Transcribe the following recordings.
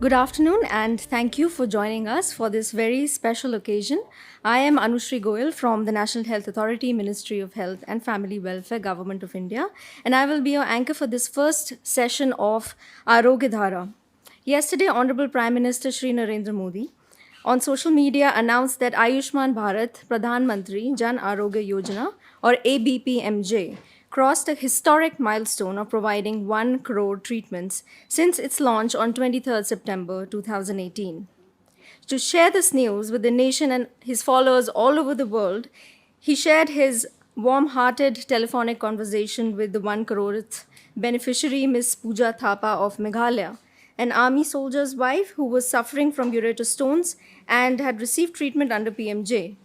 Good afternoon, and thank you for joining us for this very special occasion. I am Anushri Goyal from the National Health Authority, Ministry of Health and Family Welfare, Government of India, and I will be your anchor for this first session of Arogya Dhara. Yesterday, Honorable Prime Minister Shri Narendra Modi on social media announced that Ayushman Bharat Pradhan Mantri Jan Arogya Yojana, or ABPMJ, crossed a historic milestone of providing 1 crore treatments since its launch on 23rd September 2018. To share this news with the nation and his followers all over the world, he shared his warm-hearted telephonic conversation with the 1 croreth beneficiary, Ms. Pooja Thapa of Meghalaya, an army soldier's wife who was suffering from ureter stones and had received treatment under PMJ.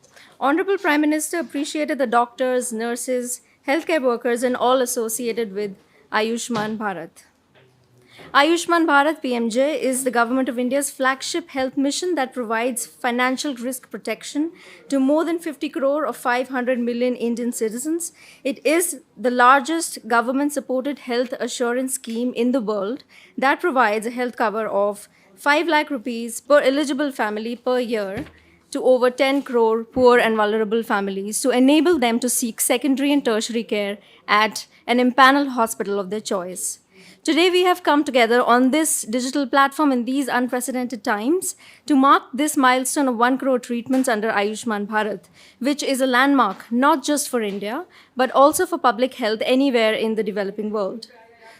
Honorable Prime Minister appreciated the doctors, nurses, healthcare workers, and all associated with Ayushman Bharat. Ayushman Bharat PMJ is the Government of India's flagship health mission that provides financial risk protection to more than 50 crore of 500 million Indian citizens. It is the largest government-supported health assurance scheme in the world that provides a health cover of 5 lakh rupees per eligible family per year to over 10 crore poor and vulnerable families to enable them to seek secondary and tertiary care at an empaneled hospital of their choice. Today, we have come together on this digital platform in these unprecedented times to mark this milestone of 1 crore treatments under Ayushman Bharat, which is a landmark not just for India, but also for public health anywhere in the developing world.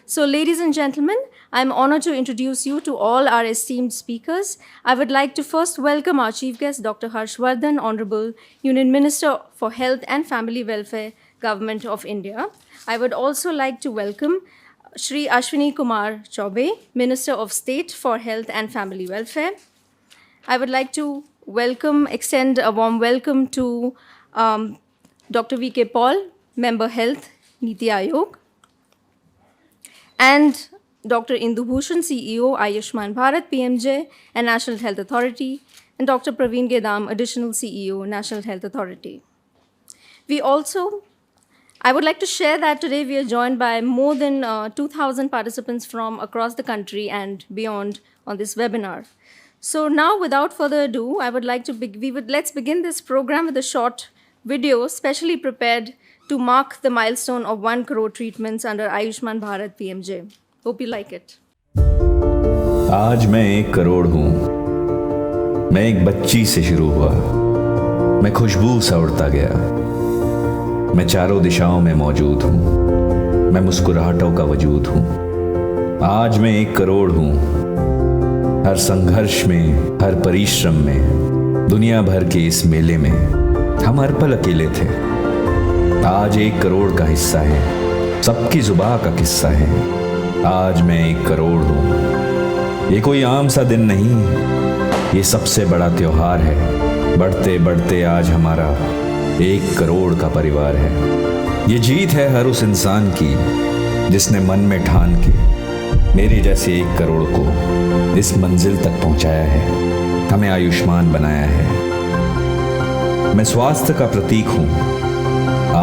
So, ladies and gentlemen, I'm honored to introduce you to all our esteemed speakers. I would like to first welcome our chief guest, Dr. Harsh Vardhan, Honorable Union Minister for Health and Family Welfare, Government of India. I would also like to welcome Shri Ashwini Kumar Chaubey, Minister of State for Health and Family Welfare. I would like to extend a warm welcome to Dr. V.K. Paul, Member Health, Niti Aayog, and Dr. Indu Bhushan, CEO, Ayushman Bharat, PMJ, and National Health Authority, and Dr. Praveen Gedam, Additional CEO, National Health Authority. I would like to share that today we are joined by more than 2,000 participants from across the country and beyond on this webinar. So now, without further ado, I would like to let's begin this program with a short video specially prepared to mark the milestone of 1 crore treatments under Ayushman Bharat PMJ. Hope you like it. आज मैं 1 करोड़ हूँ। मैं एक बच्ची से शुरू हुआ, मैं खुशबू सा उड़ता गया। मैं चारों दिशाओं में मौजूद हूँ, मैं मुस्कुराहटों का वजूद हूँ। आज मैं 1 करोड़ हूँ। हर संघर्ष में, हर परिश्रम में, दुनिया भर के इस मेले में हम हर पल अकेले थे। आज 1 करोड़ का हिस्सा है, सबकी जुबां का किस्सा है। आज मैं 1 करोड़ हूँ। ये कोई आम सा दिन नहीं, ये सबसे बड़ा त्योहार है। बढ़ते बढ़ते आज हमारा 1 करोड़ का परिवार है। ये जीत है हर उस इंसान की जिसने मन में ठान के मेरे जैसे 1 करोड़ को इस मंजिल तक पहुंचाया है, हमें आयुष्मान बनाया है। मैं स्वास्थ्य का प्रतीक हूँ,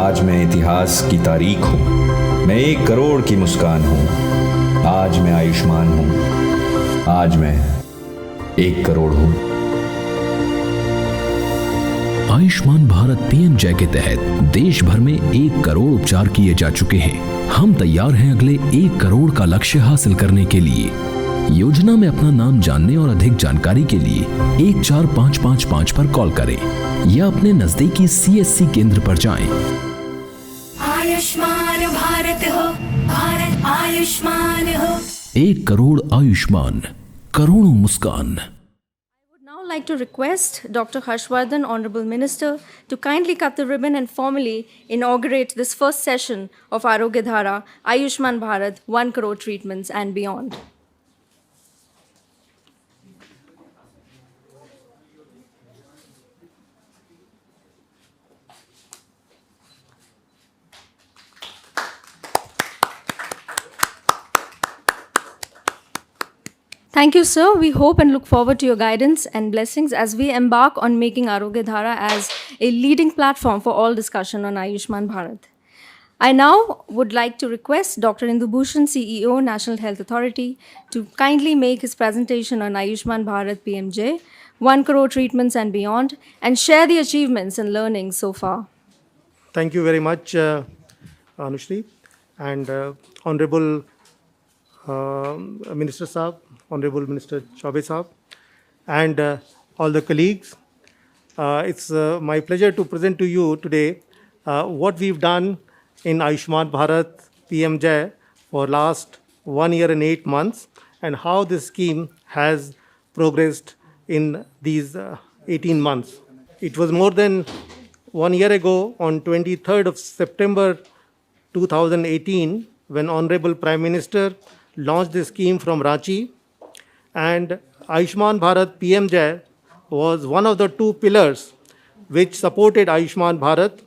आज मैं इतिहास की तारीख हूँ। मैं 1 करोड़ की मुस्कान हूँ, आज मैं आयुष्मान हूँ। आज मैं 1 करोड़ हूँ। आयुष्मान भारत पीएमजे के तहत देश भर में 1 करोड़ उपचार किए जा चुके हैं। हम तैयार हैं अगले 1 करोड़ का लक्ष्य हासिल करने के लिए। योजना में अपना नाम जानने और अधिक जानकारी के लिए 14555 पर कॉल करें या अपने नजदीकी सीएससी केंद्र पर जाएं। आयुष्मान भारत हो, भारत आयुष्मान हो। 1 करोड़ आयुष्मान, करोड़ों मुस्कान। I would like to request Dr. Harsh Vardhan, Honorable Minister, to kindly cut the ribbon and formally inaugurate this first session of Arogya Dhara, Ayushman Bharat, 1 crore treatments and beyond. Thank you, sir. We hope and look forward to your guidance and blessings as we embark on making Arogya Dhara as a leading platform for all discussion on Ayushman Bharat. I now would like to request Dr. Indubhushan, CEO, National Health Authority, to kindly make his presentation on Ayushman Bharat PMJ, 1 crore treatments and beyond, and share the achievements and learnings so far. Thank you very much, Anushri, and Honorable Minister Saab, Honorable Minister Chaube Saab, and all the colleagues. It's my pleasure to present to you today what we've done in Ayushman Bharat PMJ for last 1 year and 8 months, and how this scheme has progressed in these 18 months. It was more than 1 year ago, on 23rd of September 2018, when Honorable Prime Minister launched this scheme from Ranchi, and Ayushman Bharat PMJ was one of the two pillars which supported Ayushman Bharat.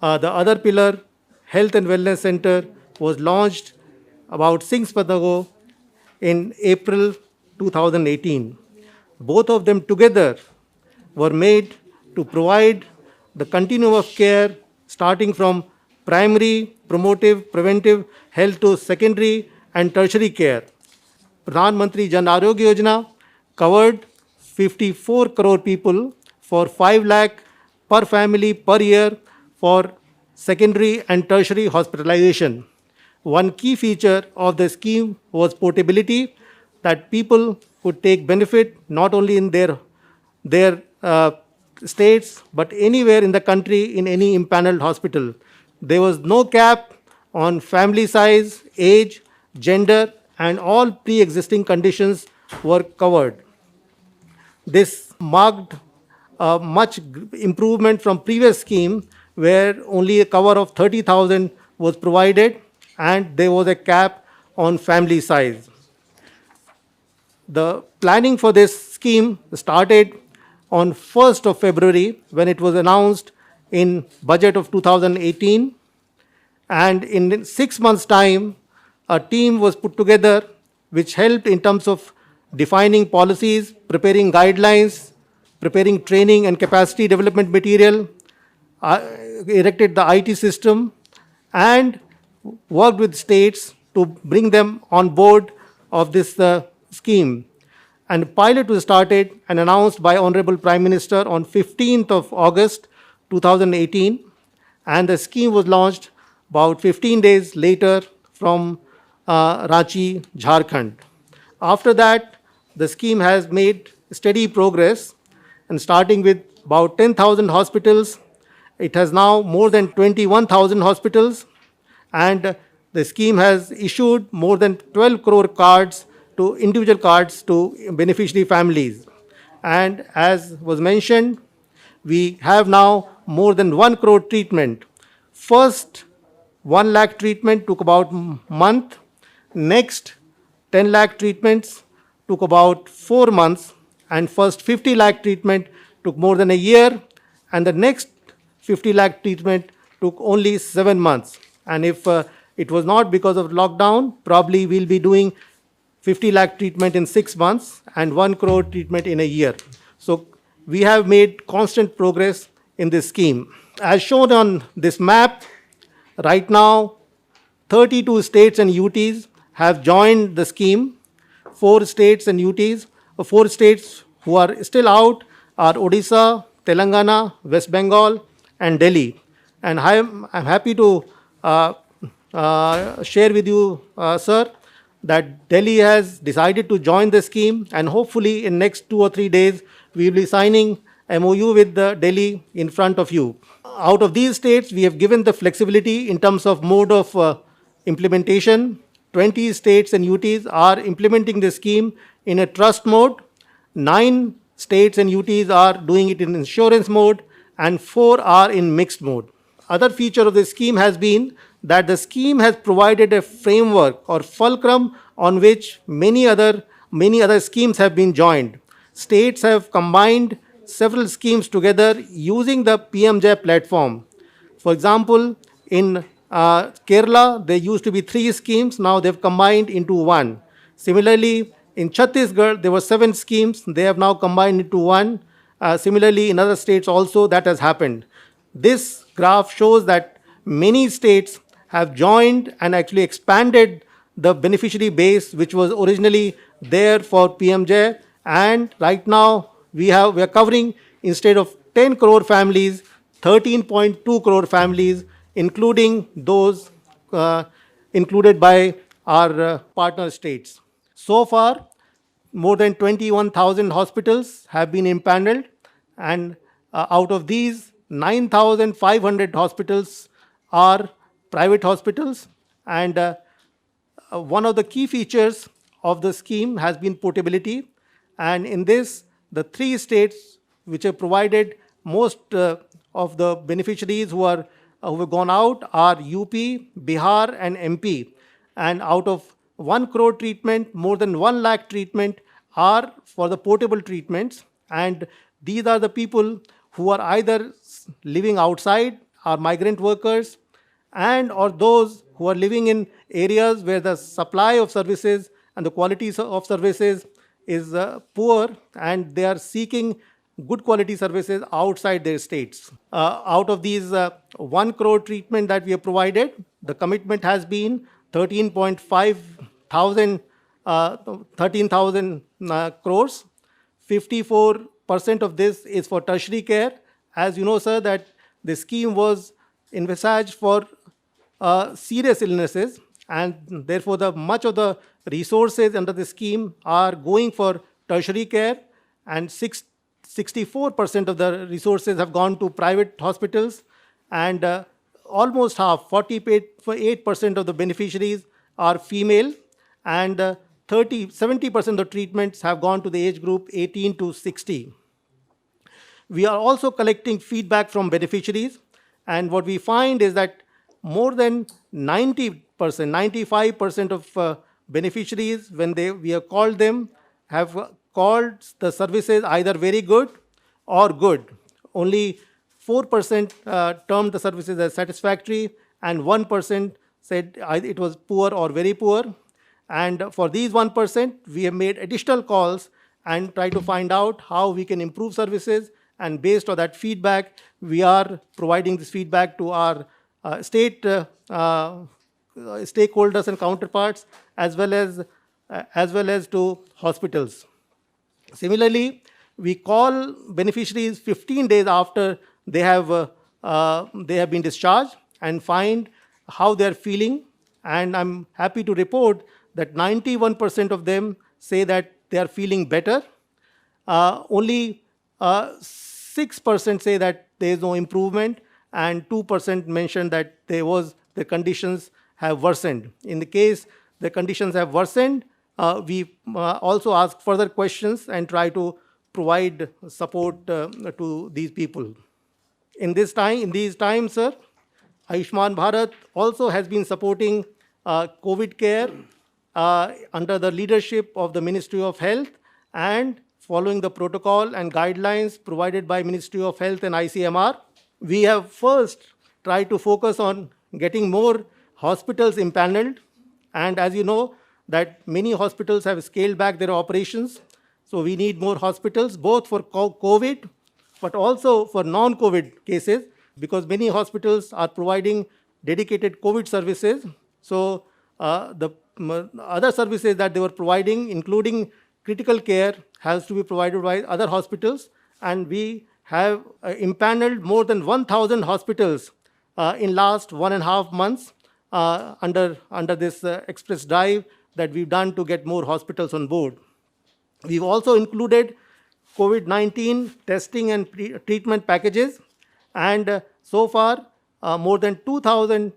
The other pillar, Health and Wellness Center, was launched about 6 months ago in April 2018. Both of them together were made to provide the continuum of care, starting from primary, promotive, preventive health to secondary and tertiary care. Pradhan Mantri Jan Arogya Yojana covered 54 crore people for 5 lakh per family per year for secondary and tertiary hospitalization. One key feature of the scheme was portability, that people could take benefit not only in their states but anywhere in the country in any impaneled hospital. There was no cap on family size, age, gender, and all pre-existing conditions were covered. This marked a much improvement from previous scheme, where only a cover of 30,000 was provided and there was a cap on family size. The planning for this scheme started on 1st of February, when it was announced in budget of 2018, and in 6 months' time, a team was put together which helped in terms of defining policies, preparing guidelines, preparing training and capacity development material, erected the IT system, and worked with states to bring them on board of this scheme. And pilot was started and announced by Honorable Prime Minister on 15th of August 2018, and the scheme was launched about 15 days later from Ranchi, Jharkhand. After that, the scheme has made steady progress, and starting with about 10,000 hospitals, it has now more than 21,000 hospitals, and the scheme has issued more than 12 crore cards to individual cards to beneficiary families. And as was mentioned, we have now more than 1 crore treatment. First 1 lakh treatment took about month. Next 10 lakh treatments took about 4 months, and first 50 lakh treatment took more than a year, and the next 50 lakh treatment took only 7 months. And if it was not because of lockdown, probably we'll be doing 50 lakh treatment in 6 months and 1 crore treatment in a year. So we have made constant progress in this scheme. As shown on this map, right now 32 states and UTs have joined the scheme. 4 states and UTs, 4 states who are still out are Odisha, Telangana, West Bengal, and Delhi. And I'm happy to share with you, sir, that Delhi has decided to join the scheme, and hopefully in next 2 or 3 days, we will be signing MOU with Delhi in front of you. Out of these states, we have given the flexibility in terms of mode of implementation. 20 states and UTs are implementing the scheme in a trust mode. 9 states and UTs are doing it in insurance mode, and 4 are in mixed mode. Other feature of the scheme has been that the scheme has provided a framework or fulcrum on which many other schemes have been joined. States have combined several schemes together using the PMJ platform. For example, in Kerala, there used to be 3 schemes, now they've combined into 1. Similarly, in Chhattisgarh, there were 7 schemes, they have now combined into 1. Similarly, in other states also that has happened. This graph shows that many states have joined and actually expanded the beneficiary base, which was originally there for PMJ. And right now, we are covering, instead of 10 crore families, 13.2 crore families, including those included by our partner states. So far, more than 21,000 hospitals have been impaneled, and out of these, 9,500 hospitals are private hospitals. And one of the key features of the scheme has been portability. And in this, the three states which have provided most of the beneficiaries who have gone out are UP, Bihar, and MP. And out of 1 crore treatment, more than 1 lakh treatment are for the portable treatments. And these are the people who are either living outside, are migrant workers, and or those who are living in areas where the supply of services and the quality of services is poor, and they are seeking good quality services outside their states. Out of these 1 crore treatment that we have provided, the commitment has been 13,000 crores. 54% of this is for tertiary care. As you know, sir, that the scheme was envisaged for serious illnesses, and therefore much of the resources under the scheme are going for tertiary care, and 64% of the resources have gone to private hospitals, and almost half, 48% of the beneficiaries are female, and 70% of the treatments have gone to the age group 18 to 60. We are also collecting feedback from beneficiaries, and what we find is that more than 90%, 95% of beneficiaries, when we have called them, have called the services either very good or good. Only 4% termed the services as satisfactory, and 1% said it was poor or very poor. And for these 1%, we have made additional calls and try to find out how we can improve services. And based on that feedback, we are providing this feedback to our state stakeholders and counterparts, as well as to hospitals. Similarly, we call beneficiaries 15 days after they have been discharged and find how they are feeling. And I'm happy to report that 91% of them say that they are feeling better. Only 6% say that there is no improvement, and 2% mentioned that the conditions have worsened. In the case the conditions have worsened, we also ask further questions and try to provide support to these people. In these times, sir, Ayushman Bharat also has been supporting COVID care under the leadership of the Ministry of Health, and following the protocol and guidelines provided by Ministry of Health and ICMR. We have first tried to focus on getting more hospitals impaneled, and as you know, that many hospitals have scaled back their operations. So we need more hospitals, both for COVID, but also for non-COVID cases, because many hospitals are providing dedicated COVID services. So the other services that they were providing, including critical care, has to be provided by other hospitals. And we have impaneled more than 1,000 hospitals in last 1.5 months under this express drive that we've done to get more hospitals on board. We've also included COVID-19 testing and treatment packages, and so far more than 2,000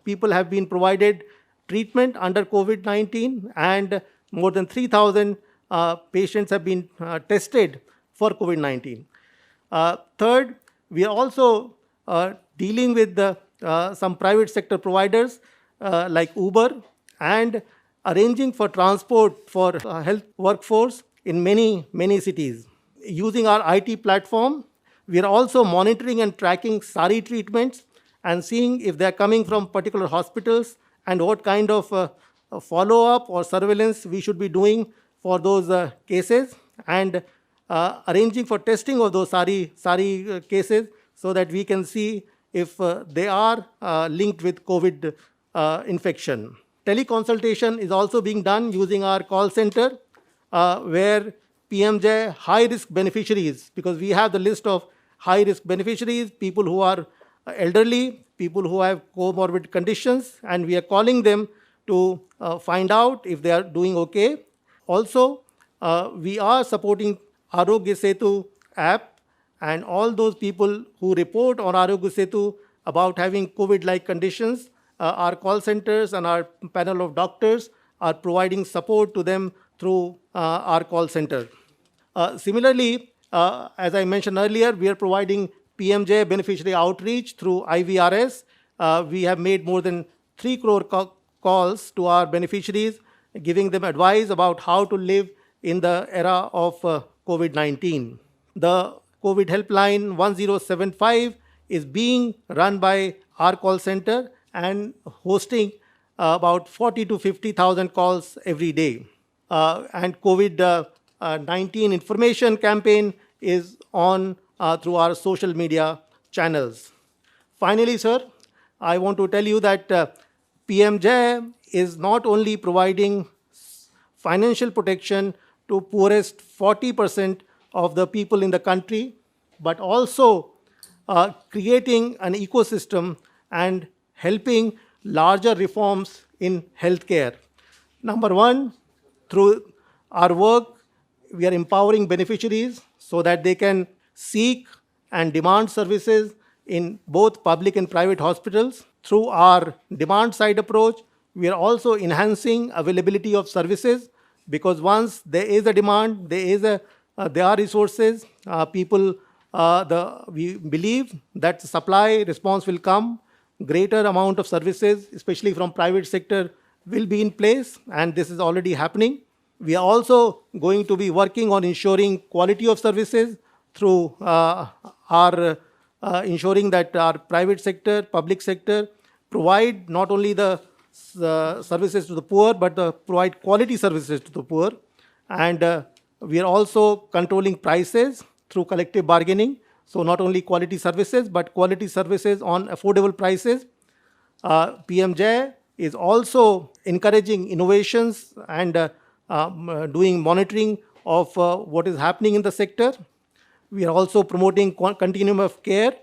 people have been provided treatment under COVID-19, and more than 3,000 patients have been tested for COVID-19. Third, we are also dealing with some private sector providers like Uber, and arranging for transport for health workforce in many cities. Using our IT platform, we are also monitoring and tracking SARI treatments and seeing if they are coming from particular hospitals and what kind of follow-up or surveillance we should be doing for those cases, and arranging for testing of those SARI cases so that we can see if they are linked with COVID infection. Teleconsultation is also being done using our call center, where PMJ high-risk beneficiaries, because we have the list of high-risk beneficiaries, people who are elderly, people who have comorbid conditions, and we are calling them to find out if they are doing okay. Also, we are supporting Arogya Setu app, and all those people who report on Arogya Setu about having COVID-like conditions, our call centers and our panel of doctors are providing support to them through our call center. Similarly, as I mentioned earlier, we are providing PMJ beneficiary outreach through IVRS. We have made more than 3 crore calls to our beneficiaries, giving them advice about how to live in the era of COVID-19. The COVID helpline 1075 is being run by our call center and hosting about 40 to 50,000 calls every day. And COVID-19 information campaign is on through our social media channels. Finally, sir, I want to tell you that PMJ is not only providing financial protection to poorest 40% of the people in the country, but also creating an ecosystem and helping larger reforms in healthcare. Number one, through our work, we are empowering beneficiaries so that they can seek and demand services in both public and private hospitals. Through our demand side approach, we are also enhancing availability of services, because once there is a demand, there are resources, we believe that supply response will come, greater amount of services, especially from private sector, will be in place, and this is already happening. We are also going to be working on ensuring quality of services through our ensuring that our private sector, public sector provide not only the services to the poor, but provide quality services to the poor. And we are also controlling prices through collective bargaining. So not only quality services, but quality services on affordable prices. PMJ is also encouraging innovations and doing monitoring of what is happening in the sector. We are also promoting continuum of care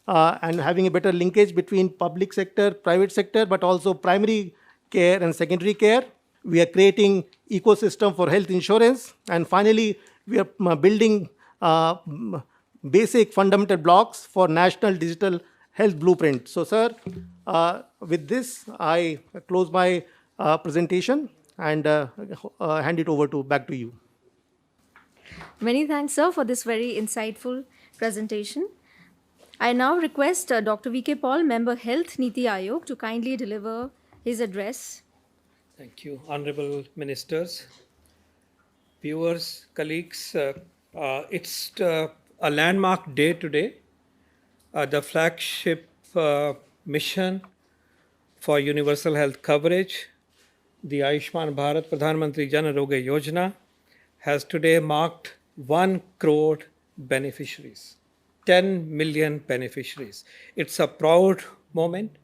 and having a better linkage between public sector, private sector, but also primary care and secondary care. We are creating ecosystem for health insurance. And finally, we are building basic fundamental blocks for national digital health blueprint. So, sir, with this, I close my presentation and hand it over back to you. Many thanks, sir, for this very insightful presentation. I now request Dr. V.K. Paul, Member Health, Niti Aayog, to kindly deliver his address. Thank you, Honorable Ministers, viewers, colleagues. It's a landmark day today. The flagship mission for universal health coverage, the Ayushman Bharat Pradhan Mantri Jan Arogya Yojana, has today marked 1 crore beneficiaries, 10 million beneficiaries. It's a proud moment.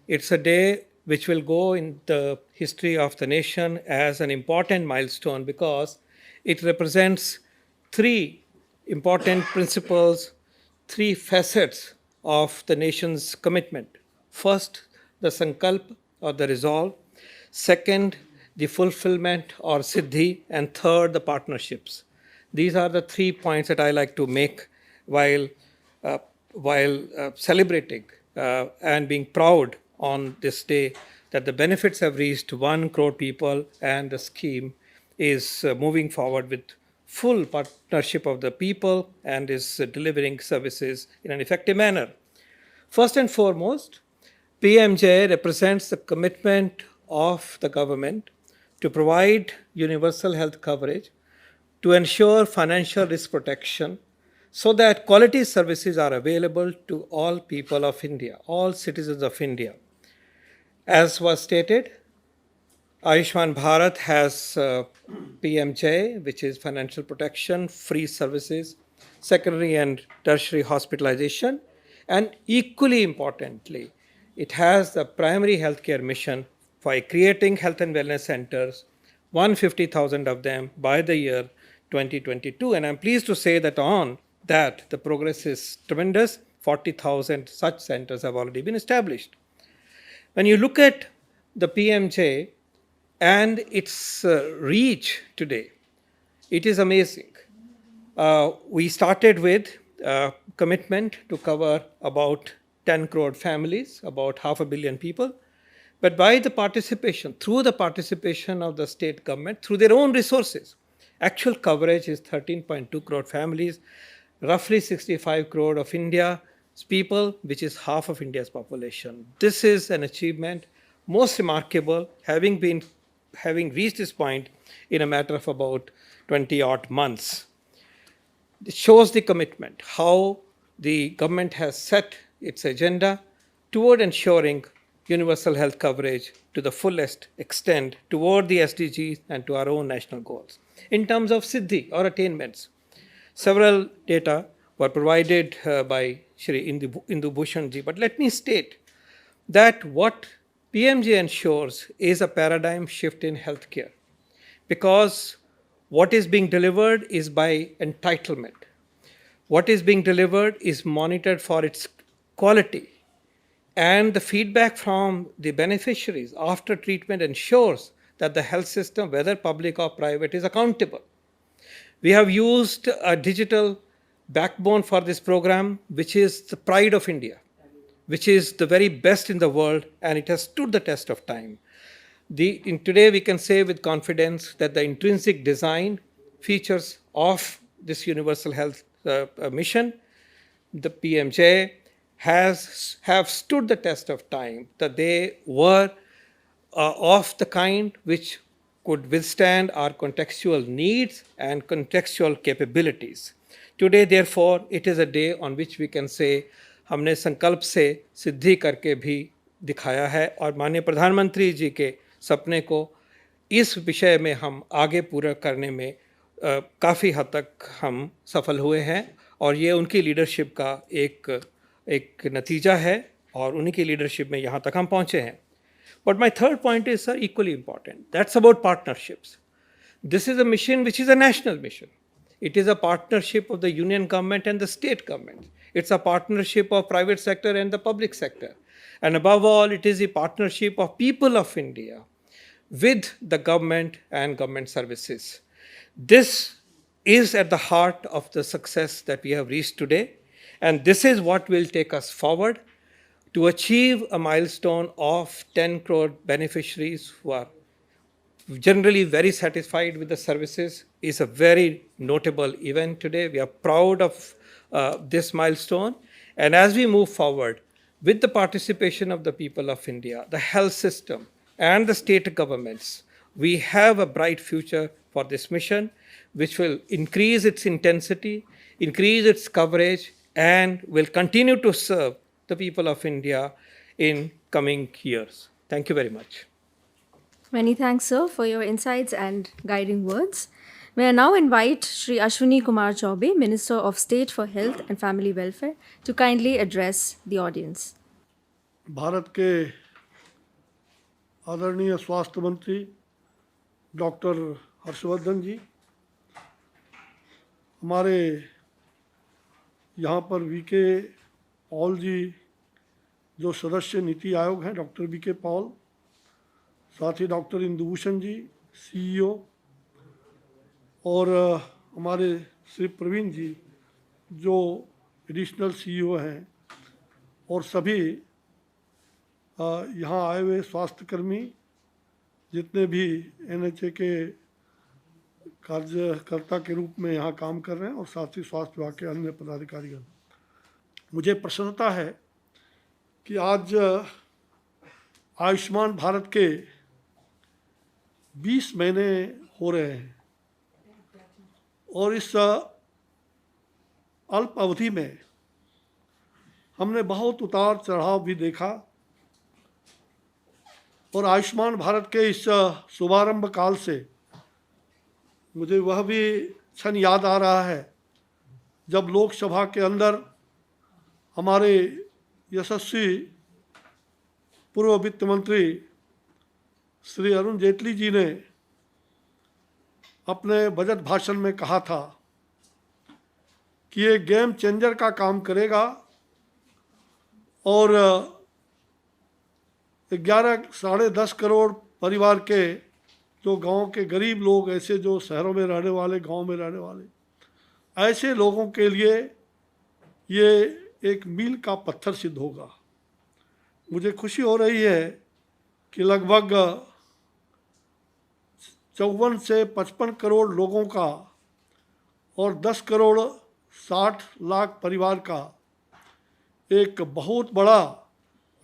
It's a day which will go in the history of the nation as an important milestone, because it represents 3 important principles, 3 facets of the nation's commitment. First, the sankalp or the resolve. Second, the fulfillment or siddhi. And third, the partnerships. These are the 3 points that I like to make while celebrating and being proud on this day that the benefits have reached 1 crore people, and the scheme is moving forward with full partnership of the people and is delivering services in an effective manner. First and foremost, PMJ represents the commitment of the government to provide universal health coverage, to ensure financial risk protection, so that quality services are available to all people of India, all citizens of India. As was stated, Ayushman Bharat has PMJ, which is financial protection, free services, secondary and tertiary hospitalization, And equally importantly, it has the primary healthcare mission by creating health and wellness centers, 150,000 of them by the year 2022. And I'm pleased to say that on that, the progress is tremendous. 40,000 such centers have already been established. When you look at the PMJ and its reach today, it is amazing. We started with commitment to cover about 10 crore families, about 500 million people. But by the participation, through the participation of the state government, through their own resources, actual coverage is 13.2 crore families, roughly 65 crore of India's people, which is half of India's population. This is an achievement most remarkable, having reached this point in a matter of about 20 odd months. It shows the commitment, how the government has set its agenda toward ensuring universal health coverage to the fullest extent toward the SDGs and to our own national goals. In terms of Siddhi or attainments, several data were provided by Shri Indu Bhushan ji, but let me state that what PMJ ensures is a paradigm shift in healthcare, because what is being delivered is by entitlement. What is being delivered is monitored for its quality, and the feedback from the beneficiaries after treatment ensures that the health system, whether public or private, is accountable. We have used a digital backbone for this program, which is the pride of India, which is the very best in the world, and it has stood the test of time. Today, we can say with confidence that the intrinsic design features of this universal health mission, the PMJ, have stood the test of time, that they were of the kind which could withstand our contextual needs and contextual capabilities. Today, therefore, it is a day on which we can say, हमने संकल्प से सिद्धि करके भी दिखाया है, और माननीय प्रधानमंत्री जी के सपने को इस विषय में हम आगे पूरा करने में काफ़ी हद तक हम सफल हुए हैं, और ये उनकी लीडरशिप का एक नतीजा है, और उन्हीं की लीडरशिप में यहाँ तक हम पहुँचे हैं. But my third point is, sir, equally important. That's about partnerships. This is a mission which is a national mission. It is a partnership of the union government and the state government. It's a partnership of private sector and the public sector. And above all, it is a partnership of people of India with the government and government services. This is at the heart of the success that we have reached today. And this is what will take us forward to achieve a milestone of 10 crore beneficiaries who are generally very satisfied with the services. Is a very notable event today. We are proud of this milestone. And as we move forward with the participation of the people of India, the health system and the state governments, we have a bright future for this mission, which will increase its intensity, increase its coverage, and will continue to serve the people of India in coming years. Thank you very much. Many thanks, sir, for your insights and guiding words. May I now invite Shri Ashwini Kumar Chaubey, Minister of State for Health and Family Welfare, to kindly address the audience. Bharat के आदरणीय स्वास्थ्य मंत्री doctor Harshvardhan जी, हमारे यहाँ पर VK Paul जी जो सदस्य नीति आयोग हैं, डॉक्टर वीके पॉल, साथ ही डॉक्टर इंदुभूषण जी सीईओ, और हमारे श्री प्रवीण जी जो एडिशनल सीईओ हैं, और सभी यहाँ आए हुए स्वास्थ्यकर्मी जितने भी एनएचए के कार्यकर्ता के रूप में यहाँ काम कर रहे हैं, और साथ ही स्वास्थ्य विभाग के अन्य पदाधिकारीगण, मुझे प्रसन्नता है कि आज आयुष्मान भारत के 20 महीने हो रहे हैं, और इस अल्प अवधि में हमने बहुत उतार चढ़ाव भी देखा, और आयुष्मान भारत के इस शुभारंभ काल से मुझे वह भी क्षण याद आ रहा है जब लोकसभा के अंदर हमारे यशस्वी पूर्व वित्त मंत्री श्री अरुण जेटली जी ने अपने बजट भाषण में कहा था कि ये गेम चेंजर का काम करेगा और 11-10.5 करोड़ परिवार के जो गांव के गरीब लोग, ऐसे जो शहरों में रहने वाले, गांव में रहने वाले, ऐसे लोगों के लिए ये एक मील का पत्थर सिद्ध होगा। मुझे खुशी हो रही है कि लगभग 54 से 55 करोड़ लोगों का और 10 करोड़ 60 लाख परिवार का एक बहुत बड़ा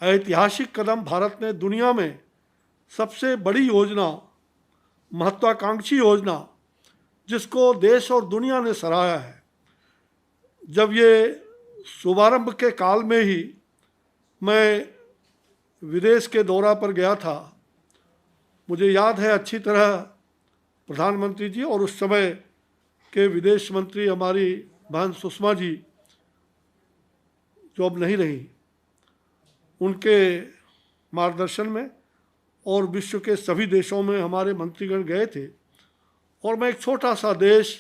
ऐतिहासिक कदम भारत ने दुनिया में सबसे बड़ी योजना, महत्वाकांक्षी योजना, जिसको देश और दुनिया ने सराहा है। जब ये शुभारंभ के काल में ही मैं विदेश के दौरा पर गया था, मुझे याद है अच्छी तरह प्रधानमंत्री जी और उस समय के विदेश मंत्री हमारी बहन सुषमा जी, जो अब नहीं रही, उनके मार्गदर्शन में और विश्व के सभी देशों में हमारे मंत्रीगण गए थे। और मैं एक छोटा सा देश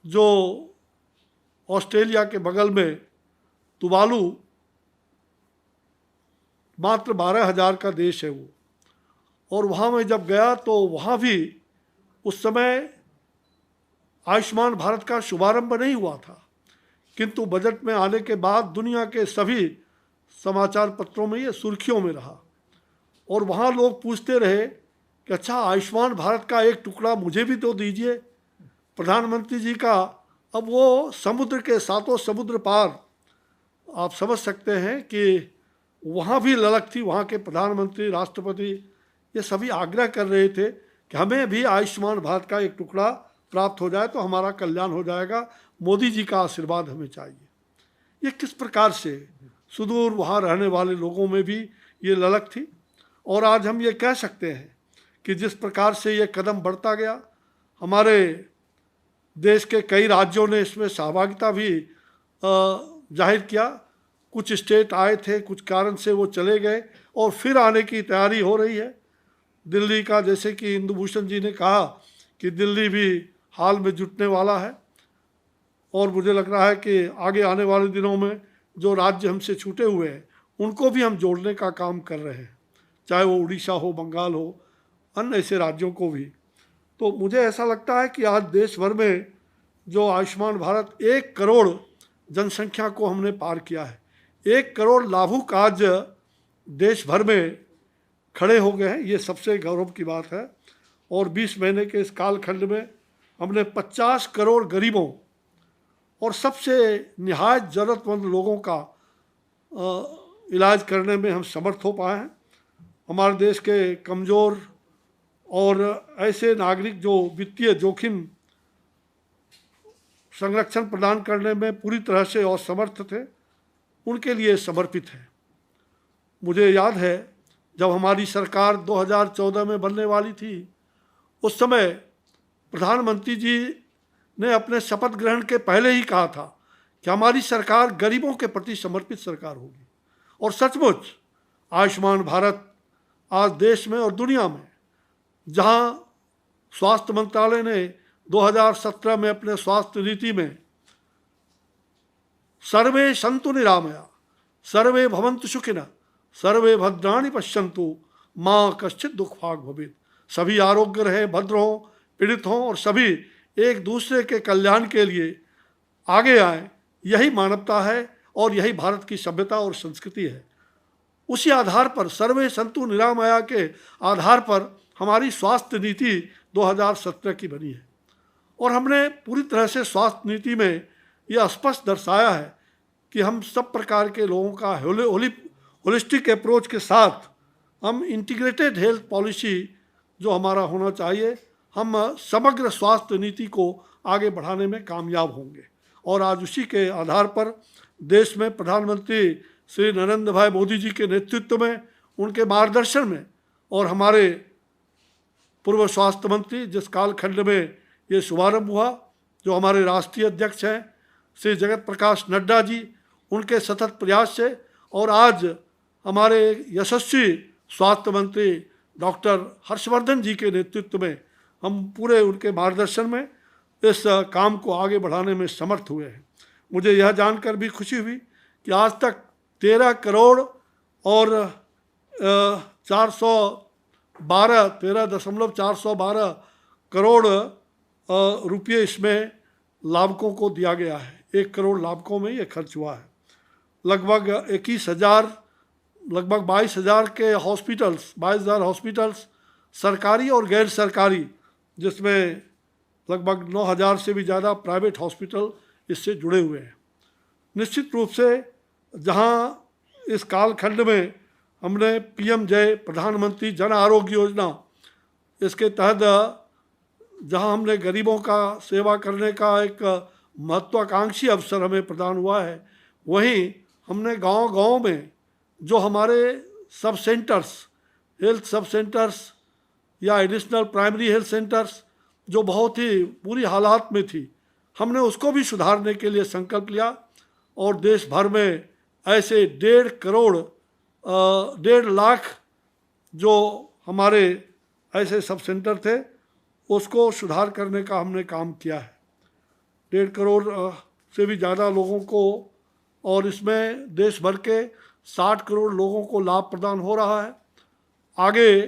जो ऑस्ट्रेलिया के बगल में तुवालू, मात्र 12,000 का देश है वो, और वहाँ मैं जब गया तो वहाँ भी उस समय आयुष्मान भारत का शुभारंभ नहीं हुआ था, किंतु बजट में आने के बाद दुनिया के सभी समाचार पत्रों में ये सुर्खियों में रहा। और वहाँ लोग पूछते रहे कि अच्छा, आयुष्मान भारत का एक टुकड़ा मुझे भी तो दीजिए। प्रधानमंत्री जी का, अब वो समुद्र के सातों समुद्र पार, आप समझ सकते हैं कि वहाँ भी ललक थी। वहाँ के प्रधानमंत्री, राष्ट्रपति, ये सभी आग्रह कर रहे थे कि हमें भी आयुष्मान भारत का एक टुकड़ा प्राप्त हो जाए तो हमारा कल्याण हो जाएगा, मोदी जी का आशीर्वाद हमें चाहिए। ये किस प्रकार से सुदूर वहाँ रहने वाले लोगों में भी ये ललक थी। और आज हम ये कह सकते हैं कि जिस प्रकार से ये कदम बढ़ता गया, हमारे देश के कई राज्यों ने इसमें सहभागिता भी जाहिर किया। कुछ स्टेट आए थे, कुछ कारण से वो चले गए और फिर आने की तैयारी हो रही है। दिल्ली का, जैसे कि इंदुभूषण जी ने कहा कि दिल्ली भी हाल में जुटने वाला है, और मुझे लग रहा है कि आगे आने वाले दिनों में जो राज्य हमसे छूटे हुए हैं उनको भी हम जोड़ने का काम कर रहे हैं, चाहे वो उड़ीसा हो, बंगाल हो, अन्य ऐसे राज्यों को भी। तो मुझे ऐसा लगता है कि आज देश भर में जो आयुष्मान भारत 1 करोड़ जनसंख्या को हमने पार किया है, 1 करोड़ लाभुक आज देश भर में खड़े हो गए हैं, ये सबसे गौरव की बात है। और 20 महीने के इस कालखंड में हमने 50 करोड़ गरीबों और सबसे निहायत ज़रूरतमंद लोगों का इलाज करने में हम समर्थ हो पाए हैं। हमारे देश के कमज़ोर और ऐसे नागरिक जो वित्तीय जोखिम संरक्षण प्रदान करने में पूरी तरह से असमर्थ थे, उनके लिए समर्पित है। मुझे याद है जब हमारी सरकार 2014 में बनने वाली थी, उस समय प्रधानमंत्री जी ने अपने शपथ ग्रहण के पहले ही कहा था कि हमारी सरकार गरीबों के प्रति समर्पित सरकार होगी। और सचमुच आयुष्मान भारत आज देश में और दुनिया में, जहां स्वास्थ्य मंत्रालय ने 2017 में अपने स्वास्थ्य नीति में सर्वे सन्तु निरामया, सर्वे भवन्तु सुखिनः, सर्वे भद्राणि पश्यन्तु, माँ कश्चित् दुःखभाग् भवेत्, सभी आरोग्य रहे, भद्र हों, पीड़ित हों और सभी एक दूसरे के कल्याण के लिए आगे आए, यही मानवता है और यही भारत की सभ्यता और संस्कृति है। उसी आधार पर, सर्वे सन्तु निरामया के आधार पर हमारी स्वास्थ्य नीति 2017 की बनी है। और हमने पूरी तरह से स्वास्थ्य नीति में यह स्पष्ट दर्शाया है कि हम सब प्रकार के लोगों का होलिस्टिक अप्रोच के साथ हम इंटीग्रेटेड हेल्थ पॉलिसी जो हमारा होना चाहिए, हम समग्र स्वास्थ्य नीति को आगे बढ़ाने में कामयाब होंगे। और आज उसी के आधार पर देश में प्रधानमंत्री श्री नरेंद्र भाई मोदी जी के नेतृत्व में, उनके मार्गदर्शन में, और हमारे पूर्व स्वास्थ्य मंत्री, जिस कालखंड में ये शुभारंभ हुआ, जो हमारे राष्ट्रीय अध्यक्ष हैं श्री जगत प्रकाश नड्डा जी, उनके सतत प्रयास से और आज हमारे यशस्वी स्वास्थ्य मंत्री डॉक्टर हर्षवर्धन जी के नेतृत्व में हम पूरे उनके मार्गदर्शन में इस काम को आगे बढ़ाने में समर्थ हुए हैं। मुझे यह जानकर भी खुशी हुई कि आज तक 13 करोड़ और 13.412 करोड़ रुपये इसमें लाभुकों को दिया गया है। 1 करोड़ लाभुकों में ये खर्च हुआ है। लगभग 22,000 के हॉस्पिटल्स, 22,000 हॉस्पिटल्स सरकारी और गैर सरकारी, जिसमें लगभग 9,000 से भी ज़्यादा प्राइवेट हॉस्पिटल इससे जुड़े हुए हैं। निश्चित रूप से जहां इस कालखंड में हमने PM-जय प्रधानमंत्री जन आरोग्य योजना, इसके तहत जहां हमने गरीबों का सेवा करने का एक महत्वाकांक्षी अवसर हमें प्रदान हुआ है, वहीं हमने गांव-गांव में जो हमारे सब सेंटर्स, हेल्थ सब सेंटर्स या एडिशनल प्राइमरी हेल्थ सेंटर्स जो बहुत ही बुरी हालात में थी, हमने उसको भी सुधारने के लिए संकल्प लिया और देश भर में ऐसे 1.5 लाख जो हमारे ऐसे सब सेंटर थे उसको सुधार करने का हमने काम किया है। 1.5 करोड़ से भी ज़्यादा लोगों को, और इसमें देश भर के 60 करोड़ लोगों को लाभ प्रदान हो रहा है। आगे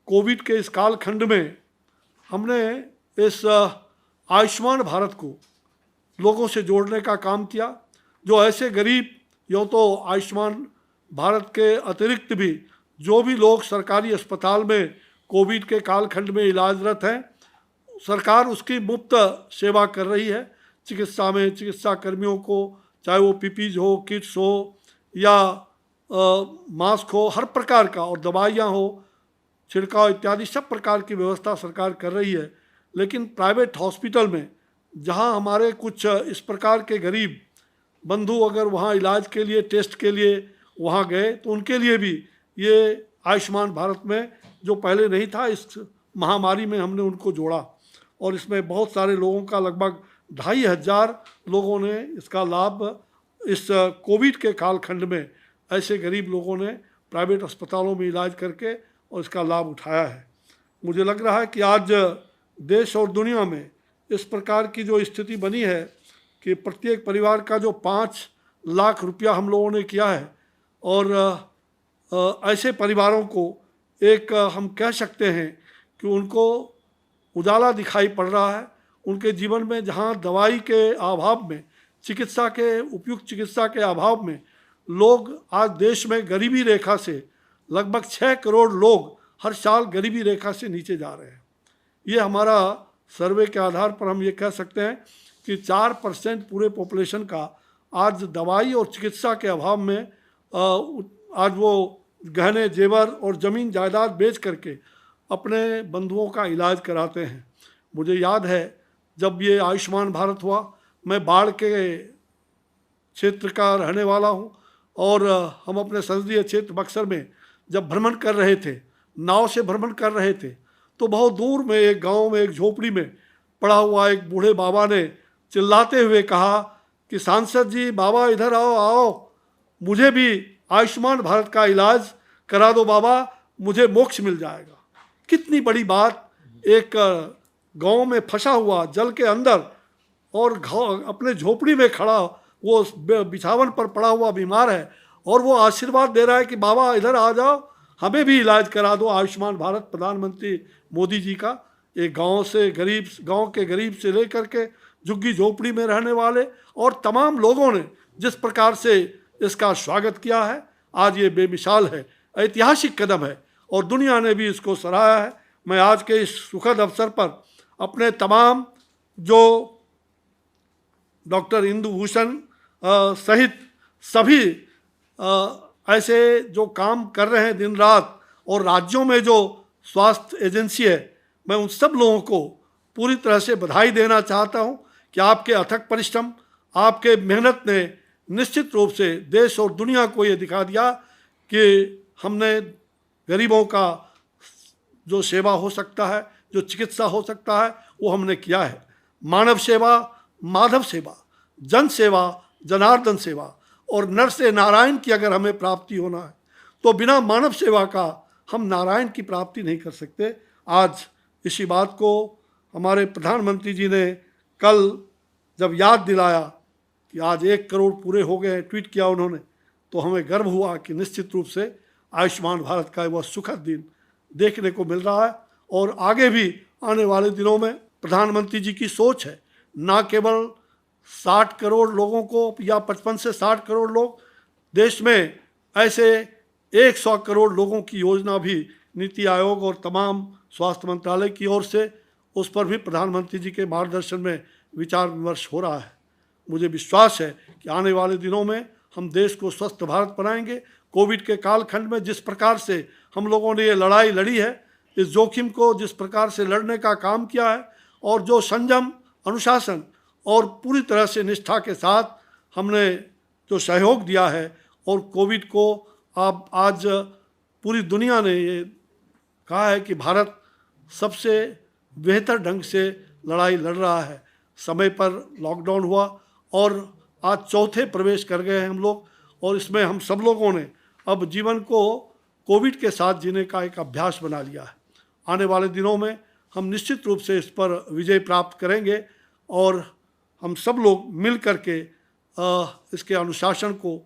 कोविड के इस कालखंड में हमने इस आयुष्मान भारत को लोगों से जोड़ने का काम किया। जो ऐसे गरीब, यो तो आयुष्मान भारत के अतिरिक्त भी जो भी लोग सरकारी अस्पताल में कोविड के कालखंड में इलाजरत हैं, सरकार उसकी मुफ्त सेवा कर रही है। चिकित्सा में चिकित्सा कर्मियों को, चाहे वो PPEs हो, किट्स हो या मास्क हो, हर प्रकार का, और दवाइयाँ हो, छिड़काव इत्यादि सब प्रकार की व्यवस्था सरकार कर रही है। लेकिन प्राइवेट हॉस्पिटल में जहां हमारे कुछ इस प्रकार के गरीब बंधु अगर वहां इलाज के लिए, टेस्ट के लिए वहां गए, तो उनके लिए भी ये आयुष्मान भारत में जो पहले नहीं था, इस महामारी में हमने उनको जोड़ा और इसमें बहुत सारे लोगों का, लगभग 2,500 लोगों ने इसका लाभ इस कोविड के कालखंड में, ऐसे गरीब लोगों ने प्राइवेट अस्पतालों में इलाज करके और इसका लाभ उठाया है। मुझे लग रहा है कि आज देश और दुनिया में इस प्रकार की जो स्थिति बनी है कि प्रत्येक परिवार का जो 5 लाख रुपया हम लोगों ने किया है, और ऐसे परिवारों को एक हम कह सकते हैं कि उनको उजाला दिखाई पड़ रहा है। उनके जीवन में जहां दवाई के अभाव में, चिकित्सा के, उपयुक्त चिकित्सा के अभाव में लोग आज देश में गरीबी रेखा से, लगभग 6 करोड़ लोग हर साल गरीबी रेखा से नीचे जा रहे हैं। ये हमारा सर्वे के आधार पर हम ये कह सकते हैं कि 4% पूरे पॉपुलेशन का आज दवाई और चिकित्सा के अभाव में आज वो गहने जेवर और ज़मीन जायदाद बेच करके अपने बंधुओं का इलाज कराते हैं। मुझे याद है जब ये आयुष्मान भारत हुआ, मैं बाढ़ के क्षेत्र का रहने वाला हूँ और हम अपने संसदीय क्षेत्र बक्सर में जब भ्रमण कर रहे थे, नाव से भ्रमण कर रहे थे, तो बहुत दूर में एक गांव में एक झोपड़ी में पड़ा हुआ एक बूढ़े बाबा ने चिल्लाते हुए कहा कि सांसद जी, बाबा इधर आओ, आओ, मुझे भी आयुष्मान भारत का इलाज करा दो बाबा, मुझे मोक्ष मिल जाएगा। कितनी बड़ी बात, एक गांव में फंसा हुआ जल के अंदर और अपने झोपड़ी में खड़ा, वो बिछावन पर पड़ा हुआ बीमार है और वो आशीर्वाद दे रहा है कि बाबा इधर आ जाओ, हमें भी इलाज करा दो। आयुष्मान भारत प्रधानमंत्री मोदी जी का एक गांव से गरीब, गांव के गरीब से लेकर के झुग्गी झोपड़ी में रहने वाले और तमाम लोगों ने जिस प्रकार से इसका स्वागत किया है, आज ये बेमिसाल है, ऐतिहासिक कदम है और दुनिया ने भी इसको सराहा है। मैं आज के इस सुखद अवसर पर अपने तमाम जो डॉक्टर इंदु भूषण सहित सभी ऐसे जो काम कर रहे हैं दिन रात, और राज्यों में जो स्वास्थ्य एजेंसी है, मैं उन सब लोगों को पूरी तरह से बधाई देना चाहता हूं कि आपके अथक परिश्रम, आपके मेहनत ने निश्चित रूप से देश और दुनिया को ये दिखा दिया कि हमने गरीबों का जो सेवा हो सकता है, जो चिकित्सा हो सकता है, वो हमने किया है। मानव सेवा, माधव सेवा, जन सेवा, जनार्दन सेवा, और नर से नारायण की अगर हमें प्राप्ति होना है तो बिना मानव सेवा का हम नारायण की प्राप्ति नहीं कर सकते। आज इसी बात को हमारे प्रधानमंत्री जी ने कल जब याद दिलाया कि आज 1 करोड़ पूरे हो गए, ट्वीट किया उन्होंने, तो हमें गर्व हुआ कि निश्चित रूप से आयुष्मान भारत का वह सुखद दिन देखने को मिल रहा है। और आगे भी आने वाले दिनों में प्रधानमंत्री जी की सोच है, ना केवल 60 करोड़ लोगों को या 55 से 60 करोड़ लोग, देश में ऐसे 100 करोड़ लोगों की योजना भी नीति आयोग और तमाम स्वास्थ्य मंत्रालय की ओर से, उस पर भी प्रधानमंत्री जी के मार्गदर्शन में विचार विमर्श हो रहा है। मुझे विश्वास है कि आने वाले दिनों में हम देश को स्वस्थ भारत बनाएंगे। कोविड के कालखंड में जिस प्रकार से हम लोगों ने ये लड़ाई लड़ी है, इस जोखिम को जिस प्रकार से लड़ने का काम किया है, और जो संयम, अनुशासन और पूरी तरह से निष्ठा के साथ हमने जो सहयोग दिया है, और कोविड को अब आज पूरी दुनिया ने ये कहा है कि भारत सबसे बेहतर ढंग से लड़ाई लड़ रहा है। समय पर लॉकडाउन हुआ और आज चौथे प्रवेश कर गए हैं हम लोग, और इसमें हम सब लोगों ने अब जीवन को कोविड के साथ जीने का एक अभ्यास बना लिया है। आने वाले दिनों में हम निश्चित रूप से इस पर विजय प्राप्त करेंगे, और हम सब लोग मिल कर के इसके अनुशासन को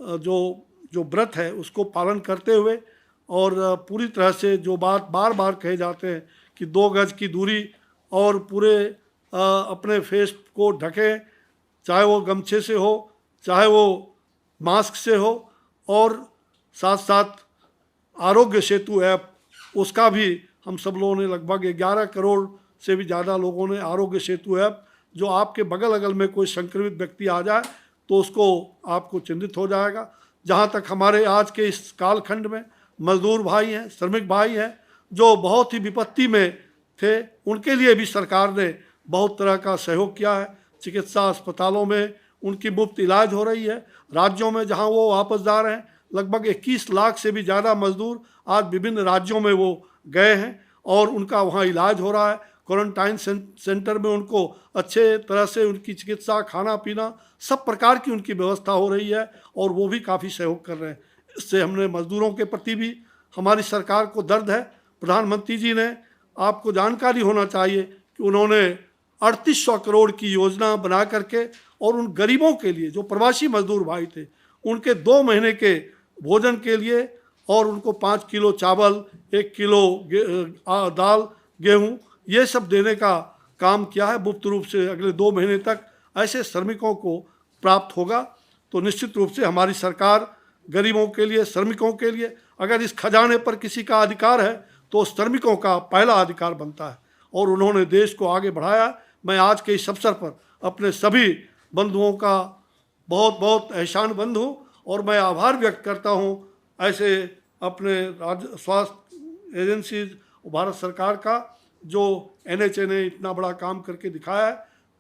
जो व्रत है उसको पालन करते हुए, और पूरी तरह से जो बात बार बार कहे जाते हैं कि 2 गज की दूरी, और पूरे अपने फेस को ढकें, चाहे वो गमछे से हो, चाहे वो मास्क से हो, और साथ साथ आरोग्य सेतु ऐप, उसका भी हम सब लोगों ने लगभग 11 करोड़ से भी ज़्यादा लोगों ने आरोग्य सेतु ऐप, जो आपके बगल अगल में कोई संक्रमित व्यक्ति आ जाए तो उसको आपको चिन्हित हो जाएगा। जहाँ तक हमारे आज के इस कालखंड में मजदूर भाई हैं, श्रमिक भाई हैं, जो बहुत ही विपत्ति में थे, उनके लिए भी सरकार ने बहुत तरह का सहयोग किया है। चिकित्सा अस्पतालों में उनकी मुफ्त इलाज हो रही है। राज्यों में जहां वो वापस जा रहे हैं, लगभग 21 लाख से भी ज़्यादा मजदूर आज विभिन्न राज्यों में वो गए हैं, और उनका वहाँ इलाज हो रहा है। क्वारंटाइन सेंटर में उनको अच्छे तरह से उनकी चिकित्सा, खाना पीना, सब प्रकार की उनकी व्यवस्था हो रही है, और वो भी काफ़ी सहयोग कर रहे हैं। इससे हमने मजदूरों के प्रति भी हमारी सरकार को दर्द है। प्रधानमंत्री जी ने, आपको जानकारी होना चाहिए कि उन्होंने 3800 करोड़ की योजना बना करके, और उन गरीबों के लिए जो प्रवासी मजदूर भाई थे, उनके 2 महीने के भोजन के लिए, और उनको 5 किलो चावल, 1 किलो दाल, गेहूँ, ये सब देने का काम किया है मुफ्त रूप से। अगले 2 महीने तक ऐसे श्रमिकों को प्राप्त होगा। तो निश्चित रूप से हमारी सरकार गरीबों के लिए, श्रमिकों के लिए, अगर इस खजाने पर किसी का अधिकार है तो श्रमिकों का पहला अधिकार बनता है, और उन्होंने देश को आगे बढ़ाया। मैं आज के इस अवसर पर अपने सभी बंधुओं का बहुत बहुत एहसानमंद हूँ, और मैं आभार व्यक्त करता हूँ ऐसे अपने राज्य स्वास्थ्य एजेंसीज, भारत सरकार का, जो NHA ने इतना बड़ा काम करके दिखाया है।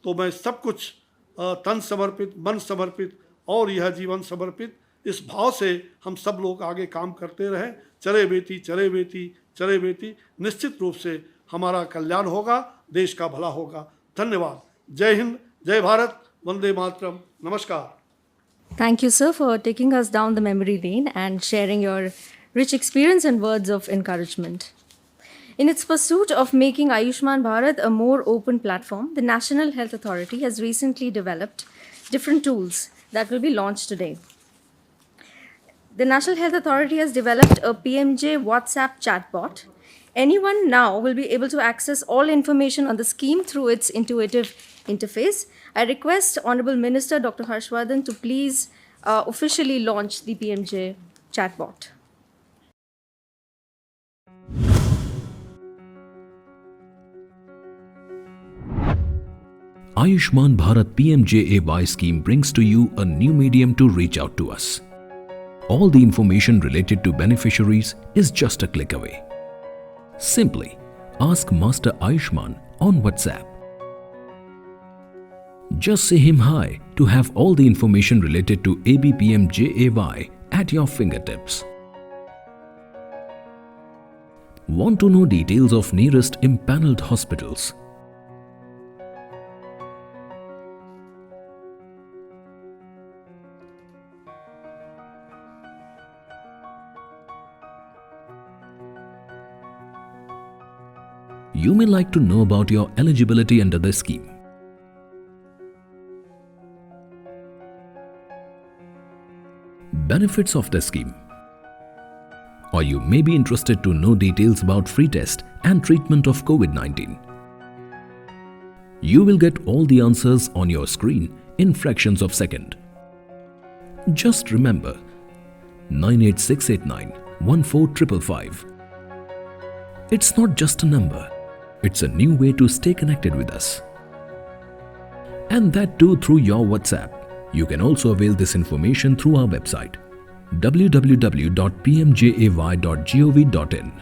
तो मैं सब कुछ तन समर्पित, मन समर्पित और यह जीवन समर्पित, इस भाव से हम सब लोग आगे काम करते रहें। चले बेटी, चले बेटी, चले बेटी, निश्चित रूप से हमारा कल्याण होगा, देश का भला होगा। धन्यवाद। जय हिंद, जय भारत, वंदे मातरम, नमस्कार। Thank you, sir, for taking us down the memory lane and sharing your rich experience and words of encouragement. In its pursuit of making Ayushman Bharat a more open platform, the National Health Authority has recently developed different tools that will be launched today. The National Health Authority has developed a PMJ WhatsApp chatbot. Anyone now will be able to access all information on the scheme through its intuitive interface. I request Honorable Minister Dr. Harshvardhan to please officially launch the PMJ chatbot. Ayushman Bharat PMJAY scheme brings to you a new medium to reach out to us. All the information related to beneficiaries is just a click away. Simply ask Master Ayushman on WhatsApp. Just say him hi to have all the information related to ABPMJAY at your fingertips. Want to know details of nearest impaneled hospitals? You may like to know about your eligibility under the scheme. Benefits of the scheme. Or you may be interested to know details about free test and treatment of COVID-19. You will get all the answers on your screen in fractions of second. Just remember 98689 14555. It's not just a number, it's a new way to stay connected with us. And that too through your WhatsApp. You can also avail this information through our website www.pmjay.gov.in.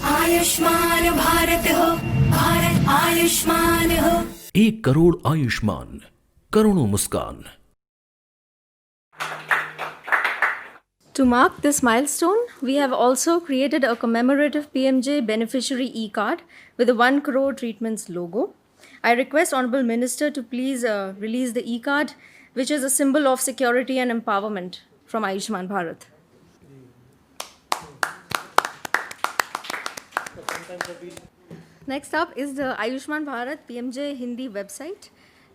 Ayushman Bharat हो, भारत आयुष्मान हो। 1 करोड़ आयुष्मान, करोड़ों मुस्कान। To mark this milestone, we have also created a commemorative PMJ beneficiary e-card with the 1 crore treatments logo. I request Honorable Minister to please release the e-card, which is a symbol of security and empowerment from Ayushman Bharat. Next up is the Ayushman Bharat PMJ Hindi website,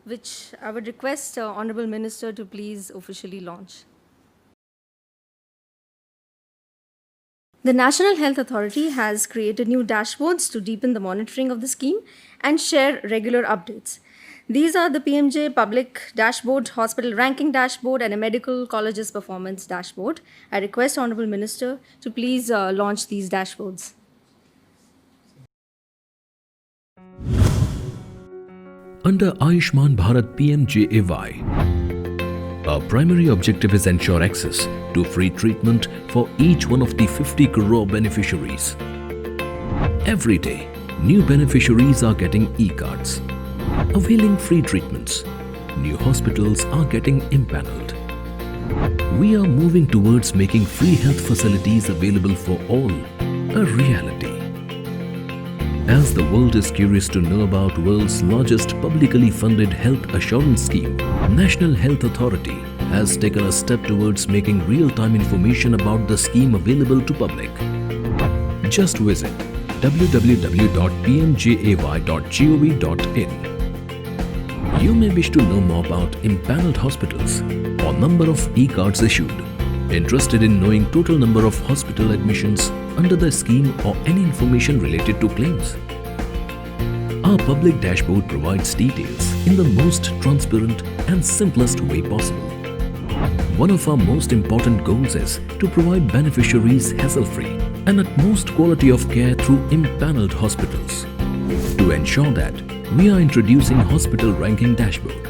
which I would request Honorable Minister to please officially launch. The National Health Authority has created new dashboards to deepen the monitoring of the scheme and share regular updates. These are the PMJ Public Dashboard, Hospital Ranking Dashboard, and a Medical Colleges Performance Dashboard. I request Honorable Minister to please launch these dashboards. Under Ayushman Bharat PMJAY, our primary objective is ensure access to free treatment for each one of the 50 crore beneficiaries. Every day, new beneficiaries are getting e-cards, availing free treatments. New hospitals are getting impaneled. We are moving towards making free health facilities available for all a reality. As the world is curious to know about world's largest publicly funded health assurance scheme, National Health Authority has taken a step towards making real-time information about the scheme available to public. Just visit www.pmjay.gov.in. You may wish to know more about impaneled hospitals or number of e-cards issued. Interested in knowing total number of hospital admissions under the scheme or any information related to claims? Our public dashboard provides details in the most transparent and simplest way possible. One of our most important goals is to provide beneficiaries hassle-free and utmost quality of care through impaneled hospitals. To ensure that, we are introducing Hospital Ranking Dashboard,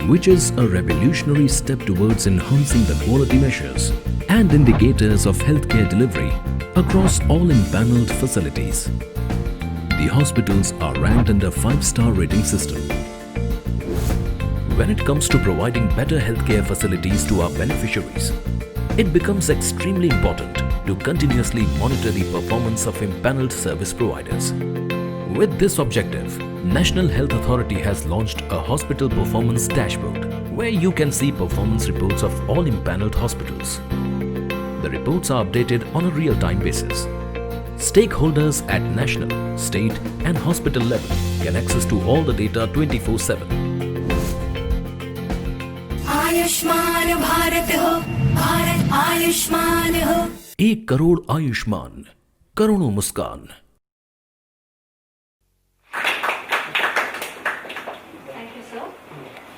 which is a revolutionary step towards enhancing the quality measures and indicators of healthcare delivery across all impaneled facilities. The hospitals are ranked under 5-star rating system. When it comes to providing better healthcare facilities to our beneficiaries, it becomes extremely important to continuously monitor the performance of impaneled service providers. With this objective, National Health Authority has launched a Hospital Performance Dashboard, where you can see performance reports of all impaneled hospitals. The reports are updated on a real-time basis. Stakeholders at national, state and hospital level can access to all the data 24/7. Ayushman Bharat हो, भारत आयुष्मान हो। 1 करोड़ आयुष्मान, करोड़ों मुस्कान। Thank you, sir.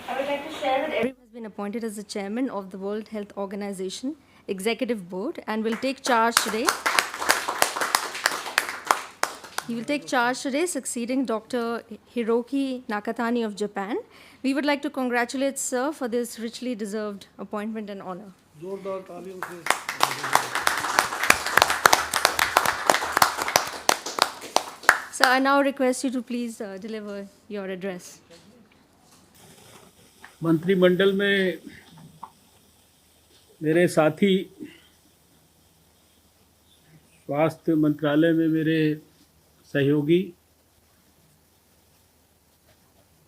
I would like to share that everyone has been appointed as the chairman of the World Health Organization Executive Board and will take charge today. He will take charge today, succeeding Dr. Hiroki Nakatani of Japan. We would like to congratulate Sir for this richly deserved appointment and honor. जोरदार तालियों से Sir, I now request you to please deliver your address. मंत्रिमंडल में मेरे साथी, स्वास्थ्य मंत्रालय में मेरे सहयोगी,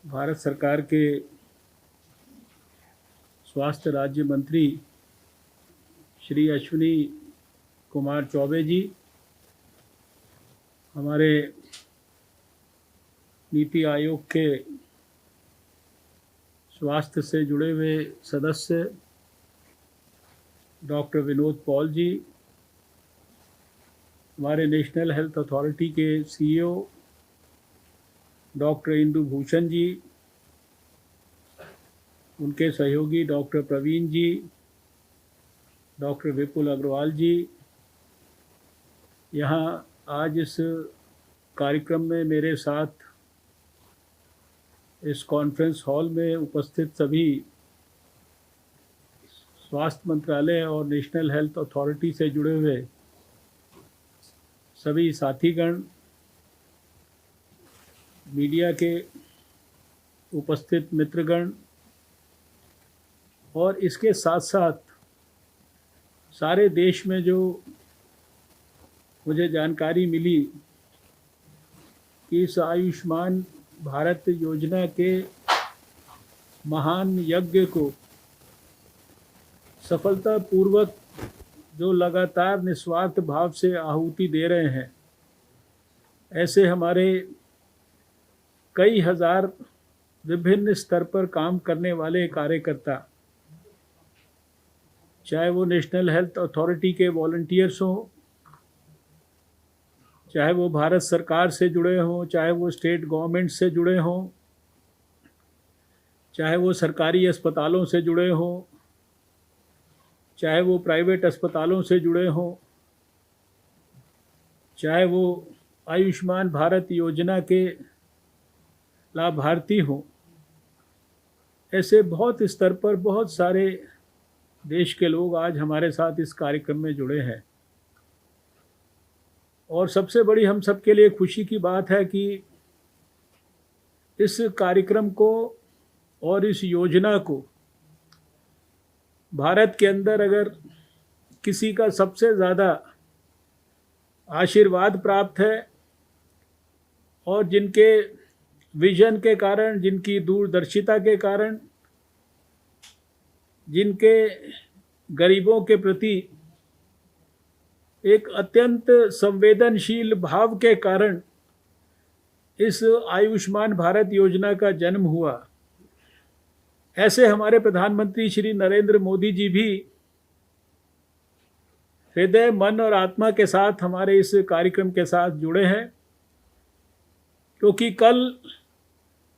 भारत सरकार के स्वास्थ्य राज्य मंत्री श्री अश्विनी कुमार चौबे जी, हमारे नीति आयोग के स्वास्थ्य से जुड़े हुए सदस्य डॉक्टर विनोद पॉल जी, हमारे नेशनल हेल्थ अथॉरिटी के सीईओ डॉक्टर इंदु भूषण जी, उनके सहयोगी डॉक्टर प्रवीण जी, डॉक्टर विपुल अग्रवाल जी, यहाँ आज इस कार्यक्रम में मेरे साथ इस कॉन्फ्रेंस हॉल में उपस्थित सभी स्वास्थ्य मंत्रालय और नेशनल हेल्थ अथॉरिटी से जुड़े हुए सभी साथीगण, मीडिया के उपस्थित मित्रगण और इसके साथ साथ सारे देश में जो मुझे जानकारी मिली कि इस आयुष्मान भारत योजना के महान यज्ञ को सफलतापूर्वक जो लगातार निस्वार्थ भाव से आहुति दे रहे हैं, ऐसे हमारे कई हजार विभिन्न स्तर पर काम करने वाले कार्यकर्ता, चाहे वो नेशनल हेल्थ अथॉरिटी के वॉलंटियर्स हों, चाहे वो भारत सरकार से जुड़े हों, चाहे वो स्टेट गवर्नमेंट से जुड़े हों, चाहे वो सरकारी अस्पतालों से जुड़े हों, चाहे वो प्राइवेट अस्पतालों से जुड़े हों, चाहे वो आयुष्मान भारत योजना के लाभार्थी हों, ऐसे बहुत स्तर पर बहुत सारे देश के लोग आज हमारे साथ इस कार्यक्रम में जुड़े हैं। और सबसे बड़ी हम सबके लिए खुशी की बात है कि इस कार्यक्रम को और इस योजना को भारत के अंदर अगर किसी का सबसे ज़्यादा आशीर्वाद प्राप्त है और जिनके विजन के कारण, जिनकी दूरदर्शिता के कारण, जिनके गरीबों के प्रति एक अत्यंत संवेदनशील भाव के कारण इस आयुष्मान भारत योजना का जन्म हुआ, ऐसे हमारे प्रधानमंत्री श्री नरेंद्र मोदी जी भी हृदय, मन और आत्मा के साथ हमारे इस कार्यक्रम के साथ जुड़े हैं। क्योंकि कल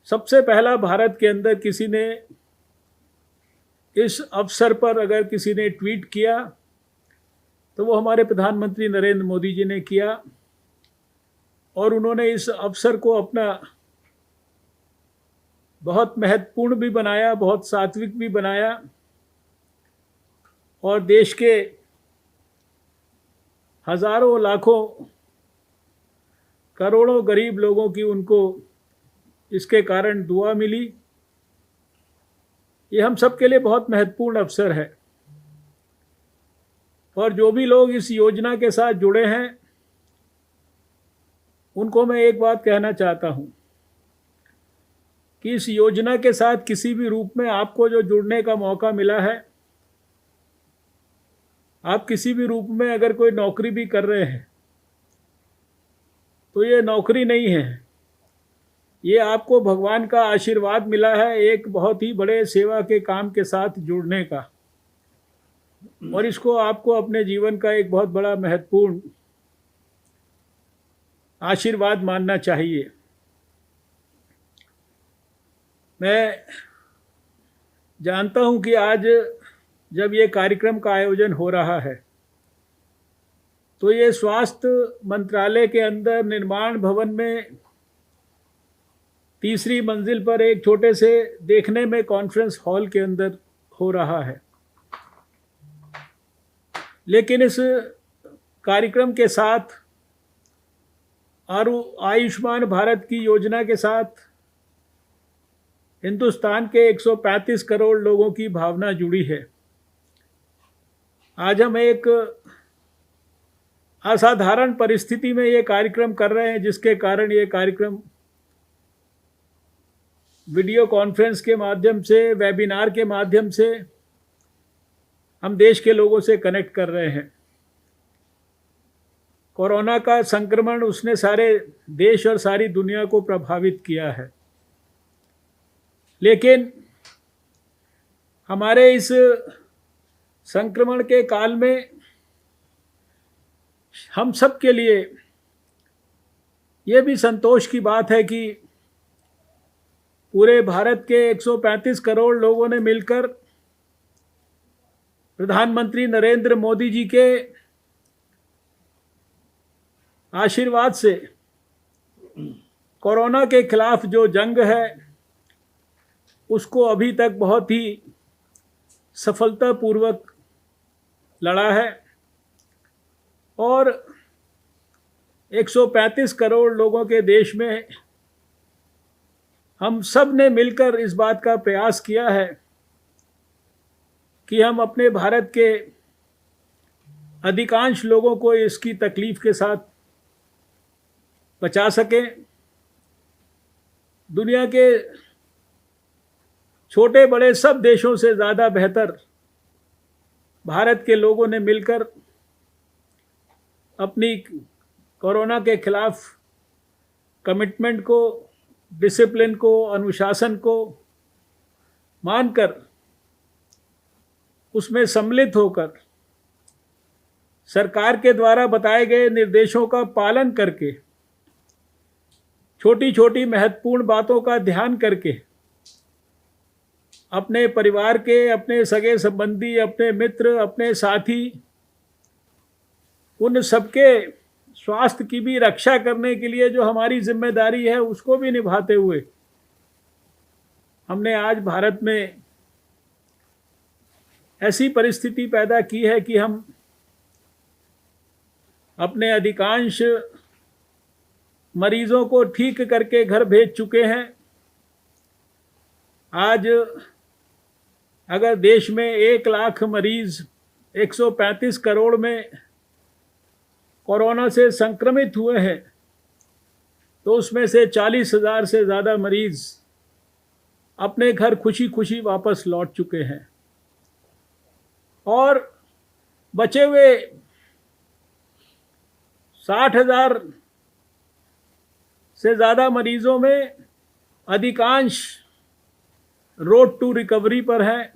सबसे पहला भारत के अंदर किसी ने इस अवसर पर अगर किसी ने ट्वीट किया तो वो हमारे प्रधानमंत्री नरेंद्र मोदी जी ने किया, और उन्होंने इस अवसर को अपना बहुत महत्वपूर्ण भी बनाया, बहुत सात्विक भी बनाया, और देश के हजारों लाखों करोड़ों गरीब लोगों की उनको इसके कारण दुआ मिली। ये हम सब के लिए बहुत महत्वपूर्ण अवसर है। और जो भी लोग इस योजना के साथ जुड़े हैं उनको मैं एक बात कहना चाहता हूं कि इस योजना के साथ किसी भी रूप में आपको जो जुड़ने का मौका मिला है, आप किसी भी रूप में अगर कोई नौकरी भी कर रहे हैं तो ये नौकरी नहीं है, ये आपको भगवान का आशीर्वाद मिला है एक बहुत ही बड़े सेवा के काम के साथ जुड़ने का, और इसको आपको अपने जीवन का एक बहुत बड़ा महत्वपूर्ण आशीर्वाद मानना चाहिए। मैं जानता हूं कि आज जब ये कार्यक्रम का आयोजन हो रहा है तो ये स्वास्थ्य मंत्रालय के अंदर निर्माण भवन में तीसरी मंजिल पर एक छोटे से देखने में कॉन्फ्रेंस हॉल के अंदर हो रहा है, लेकिन इस कार्यक्रम के साथ और आयुष्मान भारत की योजना के साथ हिंदुस्तान के 135 करोड़ लोगों की भावना जुड़ी है। आज हम एक असाधारण परिस्थिति में ये कार्यक्रम कर रहे हैं, जिसके कारण ये कार्यक्रम वीडियो कॉन्फ्रेंस के माध्यम से, वेबिनार के माध्यम से हम देश के लोगों से कनेक्ट कर रहे हैं। कोरोना का संक्रमण उसने सारे देश और सारी दुनिया को प्रभावित किया है, लेकिन हमारे इस संक्रमण के काल में हम सब के लिए ये भी संतोष की बात है कि पूरे भारत के 135 करोड़ लोगों ने मिलकर प्रधानमंत्री नरेंद्र मोदी जी के आशीर्वाद से कोरोना के खिलाफ जो जंग है उसको अभी तक बहुत ही सफलतापूर्वक लड़ा है और 135 करोड़ लोगों के देश में हम सब ने मिलकर इस बात का प्रयास किया है कि हम अपने भारत के अधिकांश लोगों को इसकी तकलीफ के साथ बचा सकें। दुनिया के छोटे बड़े सब देशों से ज़्यादा बेहतर भारत के लोगों ने मिलकर अपनी कोरोना के खिलाफ कमिटमेंट को, डिसिप्लिन को, अनुशासन को मानकर उसमें सम्मिलित होकर सरकार के द्वारा बताए गए निर्देशों का पालन करके, छोटी छोटी महत्वपूर्ण बातों का ध्यान करके अपने परिवार के, अपने सगे संबंधी, अपने मित्र, अपने साथी, उन सबके स्वास्थ्य की भी रक्षा करने के लिए जो हमारी जिम्मेदारी है उसको भी निभाते हुए हमने आज भारत में ऐसी परिस्थिति पैदा की है कि हम अपने अधिकांश मरीजों को ठीक करके घर भेज चुके हैं। आज अगर देश में 1 लाख मरीज 135 करोड़ में कोरोना से संक्रमित हुए हैं तो उसमें से 40,000 से ज़्यादा मरीज अपने घर खुशी खुशी वापस लौट चुके हैं और बचे हुए 60,000 से ज़्यादा मरीजों में अधिकांश रोड टू रिकवरी पर हैं।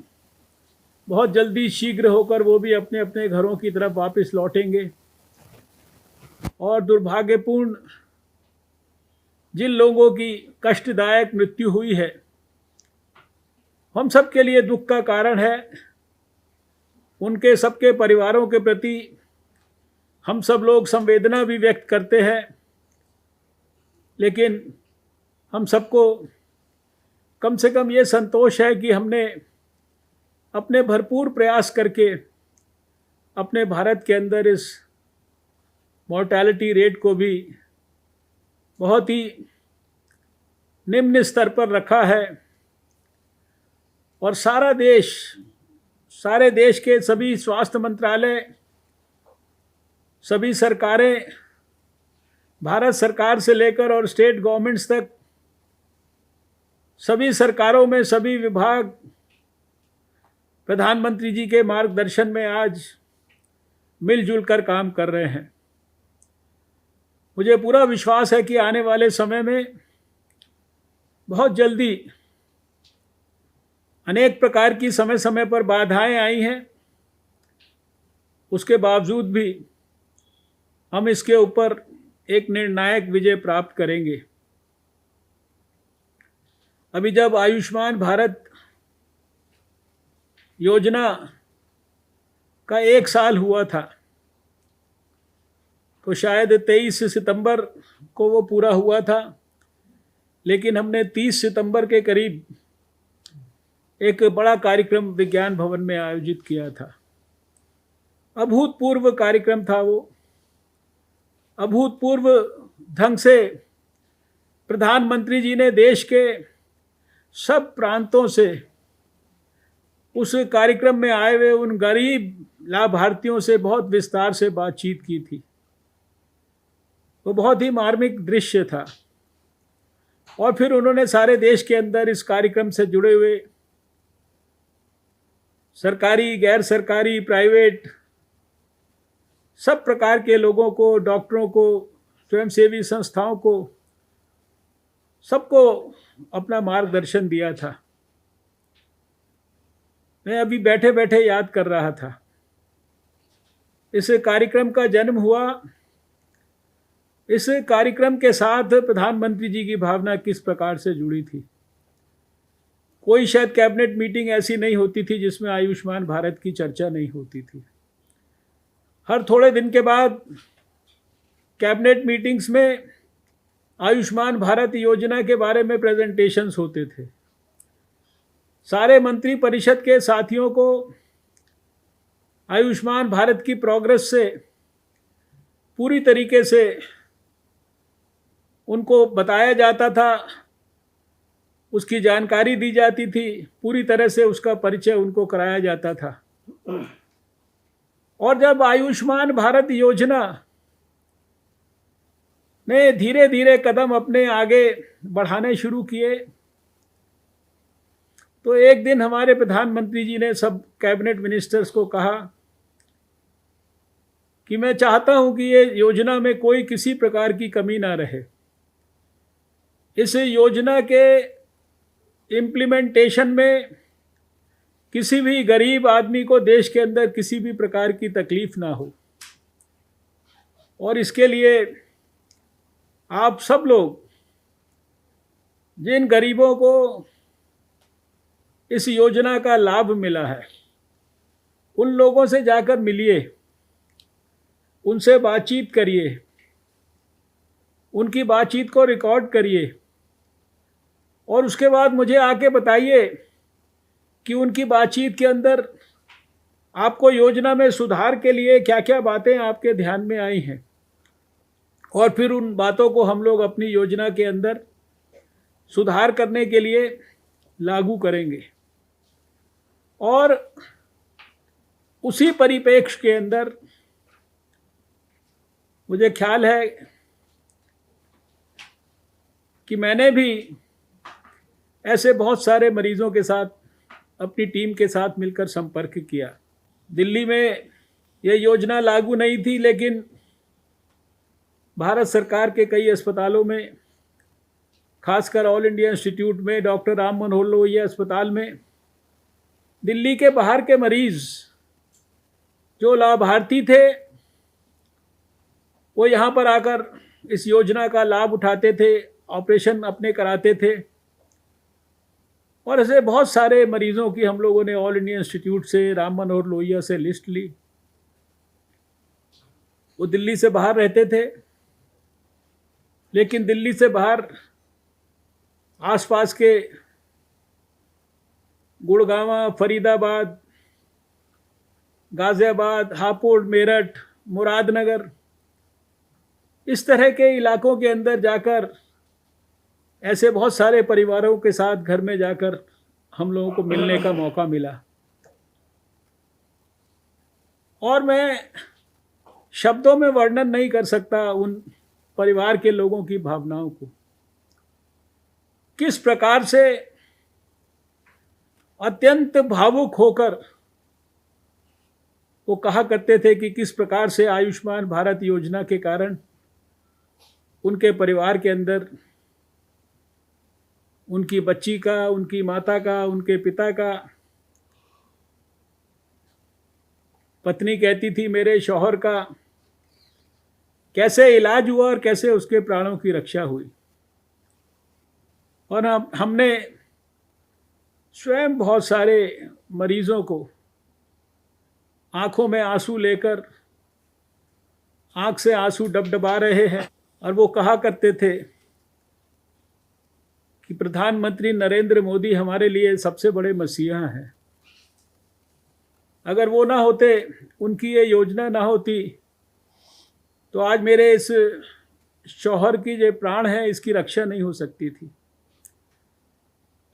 बहुत जल्दी शीघ्र होकर वो भी अपने अपने घरों की तरफ वापस लौटेंगे और दुर्भाग्यपूर्ण जिन लोगों की कष्टदायक मृत्यु हुई है हम सब के लिए दुख का कारण है। उनके सबके परिवारों के प्रति हम सब लोग संवेदना भी व्यक्त करते हैं, लेकिन हम सबको कम से कम ये संतोष है कि हमने अपने भरपूर प्रयास करके अपने भारत के अंदर इस मॉर्टैलिटी रेट को भी बहुत ही निम्न स्तर पर रखा है और सारे देश के सभी स्वास्थ्य मंत्रालय, सभी सरकारें, भारत सरकार से लेकर और स्टेट गवर्नमेंट्स तक, सभी सरकारों में सभी विभाग प्रधानमंत्री जी के मार्गदर्शन में आज मिलजुल कर काम कर रहे हैं। मुझे पूरा विश्वास है कि आने वाले समय में बहुत जल्दी अनेक प्रकार की समय समय पर बाधाएं आई हैं, उसके बावजूद भी हम इसके ऊपर एक निर्णायक विजय प्राप्त करेंगे। अभी जब आयुष्मान भारत योजना का 1 साल हुआ था तो शायद 23 सितंबर को वो पूरा हुआ था, लेकिन हमने 30 सितंबर के करीब एक बड़ा कार्यक्रम विज्ञान भवन में आयोजित किया था। अभूतपूर्व कार्यक्रम था वो। अभूतपूर्व ढंग से प्रधानमंत्री जी ने देश के सब प्रांतों से उस कार्यक्रम में आए हुए उन गरीब लाभार्थियों से बहुत विस्तार से बातचीत की थी। वो बहुत ही मार्मिक दृश्य था और फिर उन्होंने सारे देश के अंदर इस कार्यक्रम से जुड़े हुए सरकारी, गैर सरकारी, प्राइवेट, सब प्रकार के लोगों को, डॉक्टरों को, स्वयंसेवी संस्थाओं को, सबको अपना मार्गदर्शन दिया था। मैं अभी बैठे बैठे याद कर रहा था, इस कार्यक्रम का जन्म हुआ, इस कार्यक्रम के साथ प्रधानमंत्री जी की भावना किस प्रकार से जुड़ी थी। कोई शायद कैबिनेट मीटिंग ऐसी नहीं होती थी जिसमें आयुष्मान भारत की चर्चा नहीं होती थी। हर थोड़े दिन के बाद कैबिनेट मीटिंग्स में आयुष्मान भारत योजना के बारे में प्रेजेंटेशंस होते थे। सारे मंत्री परिषद के साथियों को आयुष्मान भारत की प्रोग्रेस से पूरी तरीके से उनको बताया जाता था, उसकी जानकारी दी जाती थी, पूरी तरह से उसका परिचय उनको कराया जाता था। और जब आयुष्मान भारत योजना ने धीरे धीरे कदम अपने आगे बढ़ाने शुरू किए, तो एक दिन हमारे प्रधानमंत्री जी ने सब कैबिनेट मिनिस्टर्स को कहा कि मैं चाहता हूं कि ये योजना में कोई किसी प्रकार की कमी ना रहे। इस योजना के इम्प्लीमेंटेशन में किसी भी गरीब आदमी को देश के अंदर किसी भी प्रकार की तकलीफ ना हो, और इसके लिए आप सब लोग, जिन गरीबों को इस योजना का लाभ मिला है, उन लोगों से जाकर मिलिए, उनसे बातचीत करिए, उनकी बातचीत को रिकॉर्ड करिए, और उसके बाद मुझे आके बताइए कि उनकी बातचीत के अंदर आपको योजना में सुधार के लिए क्या क्या बातें आपके ध्यान में आई हैं, और फिर उन बातों को हम लोग अपनी योजना के अंदर सुधार करने के लिए लागू करेंगे। और उसी परिप्रेक्ष्य के अंदर मुझे ख्याल है कि मैंने भी ऐसे बहुत सारे मरीजों के साथ अपनी टीम के साथ मिलकर संपर्क किया। दिल्ली में यह योजना लागू नहीं थी, लेकिन भारत सरकार के कई अस्पतालों में, खासकर ऑल इंडिया इंस्टीट्यूट में, डॉक्टर राम मनोहर लोहिया अस्पताल में, दिल्ली के बाहर के मरीज जो लाभार्थी थे, वो यहाँ पर आकर इस योजना का लाभ उठाते थे, ऑपरेशन अपने कराते थे। और ऐसे बहुत सारे मरीजों की हम लोगों ने ऑल इंडिया इंस्टीट्यूट से, राम मनोहर लोहिया से लिस्ट ली। वो दिल्ली से बाहर रहते थे, लेकिन दिल्ली से बाहर आसपास के गुड़गांव, फरीदाबाद, गाजियाबाद, हापुड़, मेरठ, मुरादनगर, इस तरह के इलाकों के अंदर जाकर ऐसे बहुत सारे परिवारों के साथ घर में जाकर हम लोगों को मिलने का मौका मिला। और मैं शब्दों में वर्णन नहीं कर सकता उन परिवार के लोगों की भावनाओं को, किस प्रकार से अत्यंत भावुक होकर वो कहा करते थे कि किस प्रकार से आयुष्मान भारत योजना के कारण उनके परिवार के अंदर उनकी बच्ची का, उनकी माता का, उनके पिता का, पत्नी कहती थी मेरे शौहर का, कैसे इलाज हुआ और कैसे उसके प्राणों की रक्षा हुई। और हमने स्वयं बहुत सारे मरीजों को आंखों में आंसू लेकर, आंख से आंसू डबडबा रहे हैं, और वो कहा करते थे कि प्रधानमंत्री नरेंद्र मोदी हमारे लिए सबसे बड़े मसीहा हैं। अगर वो ना होते, उनकी ये योजना ना होती, तो आज मेरे इस शौहर की जो प्राण है इसकी रक्षा नहीं हो सकती थी।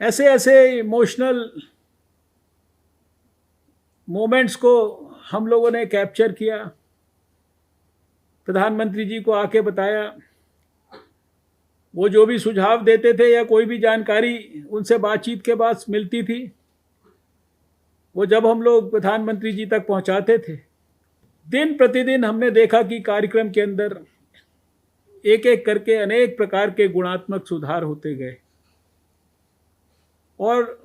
ऐसे ऐसे इमोशनल मोमेंट्स को हम लोगों ने कैप्चर किया, प्रधानमंत्री जी को आके बताया। वो जो भी सुझाव देते थे या कोई भी जानकारी उनसे बातचीत के बाद मिलती थी, वो जब हम लोग प्रधानमंत्री जी तक पहुंचाते थे, दिन प्रतिदिन हमने देखा कि कार्यक्रम के अंदर एक एक करके अनेक प्रकार के गुणात्मक सुधार होते गए, और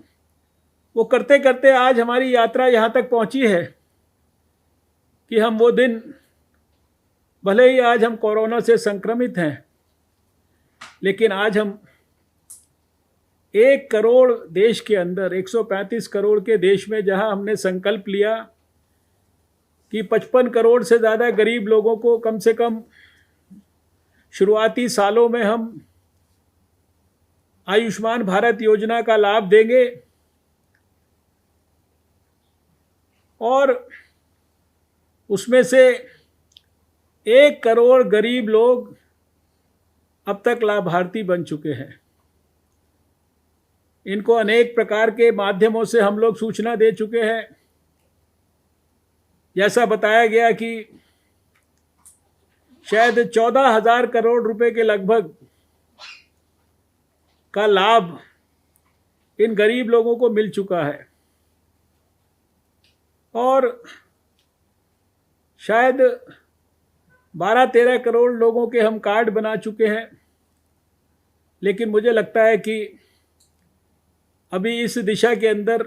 वो करते करते आज हमारी यात्रा यहाँ तक पहुँची है कि हम वो दिन, भले ही आज हम कोरोना से संक्रमित हैं, लेकिन आज हम 1 करोड़ देश के अंदर, 135 करोड़ के देश में, जहां हमने संकल्प लिया कि 55 करोड़ से ज़्यादा गरीब लोगों को कम से कम शुरुआती सालों में हम आयुष्मान भारत योजना का लाभ देंगे, और उसमें से 1 करोड़ गरीब लोग अब तक लाभार्थी बन चुके हैं। इनको अनेक प्रकार के माध्यमों से हम लोग सूचना दे चुके हैं। जैसा बताया गया कि शायद 14,000 करोड़ रुपए के लगभग का लाभ इन गरीब लोगों को मिल चुका है, और शायद 12-13 करोड़ लोगों के हम कार्ड बना चुके हैं। लेकिन मुझे लगता है कि अभी इस दिशा के अंदर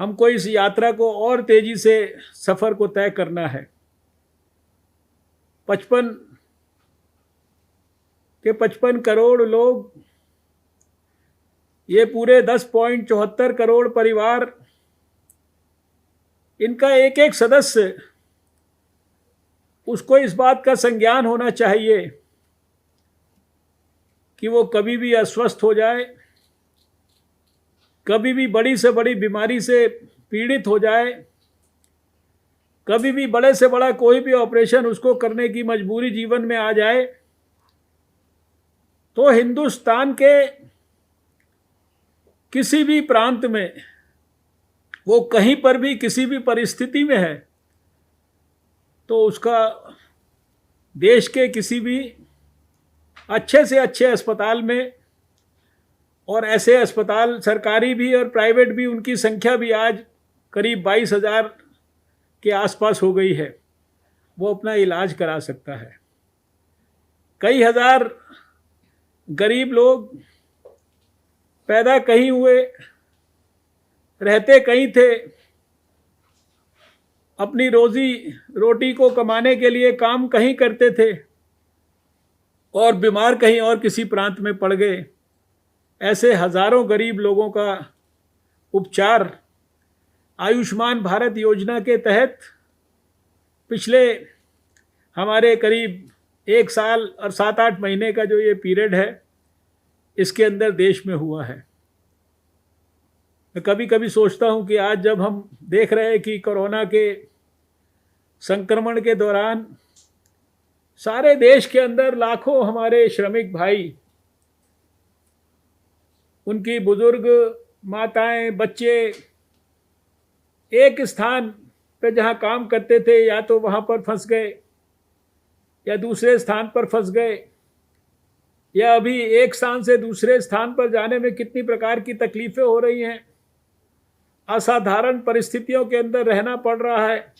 हमको इस यात्रा को और तेजी से सफ़र को तय करना है। 55 करोड़ लोग, ये पूरे 10.74 करोड़ परिवार, इनका एक एक सदस्य, उसको इस बात का संज्ञान होना चाहिए कि वो कभी भी अस्वस्थ हो जाए, कभी भी बड़ी से बड़ी बीमारी से पीड़ित हो जाए, कभी भी बड़े से बड़ा कोई भी ऑपरेशन उसको करने की मजबूरी जीवन में आ जाए, तो हिंदुस्तान के किसी भी प्रांत में, वो कहीं पर भी किसी भी परिस्थिति में है, तो उसका देश के किसी भी अच्छे से अच्छे अस्पताल में, और ऐसे अस्पताल सरकारी भी और प्राइवेट भी, उनकी संख्या भी आज करीब 22,000 के आसपास हो गई है, वो अपना इलाज करा सकता है। कई हजार गरीब लोग पैदा कहीं हुए, रहते कहीं थे, अपनी रोजी रोटी को कमाने के लिए काम कहीं करते थे, और बीमार कहीं और किसी प्रांत में पड़ गए। ऐसे हजारों गरीब लोगों का उपचार आयुष्मान भारत योजना के तहत पिछले हमारे करीब 1 साल और 7-8 महीने का जो ये पीरियड है, इसके अंदर देश में हुआ है। मैं कभी कभी सोचता हूँ कि आज जब हम देख रहे हैं कि कोरोना के संक्रमण के दौरान सारे देश के अंदर लाखों हमारे श्रमिक भाई, उनकी बुजुर्ग माताएं, बच्चे एक स्थान पे जहाँ काम करते थे, या तो वहाँ पर फंस गए, या दूसरे स्थान पर फंस गए, या अभी एक स्थान से दूसरे स्थान पर जाने में कितनी प्रकार की तकलीफें हो रही हैं, असाधारण परिस्थितियों के अंदर रहना पड़ रहा है।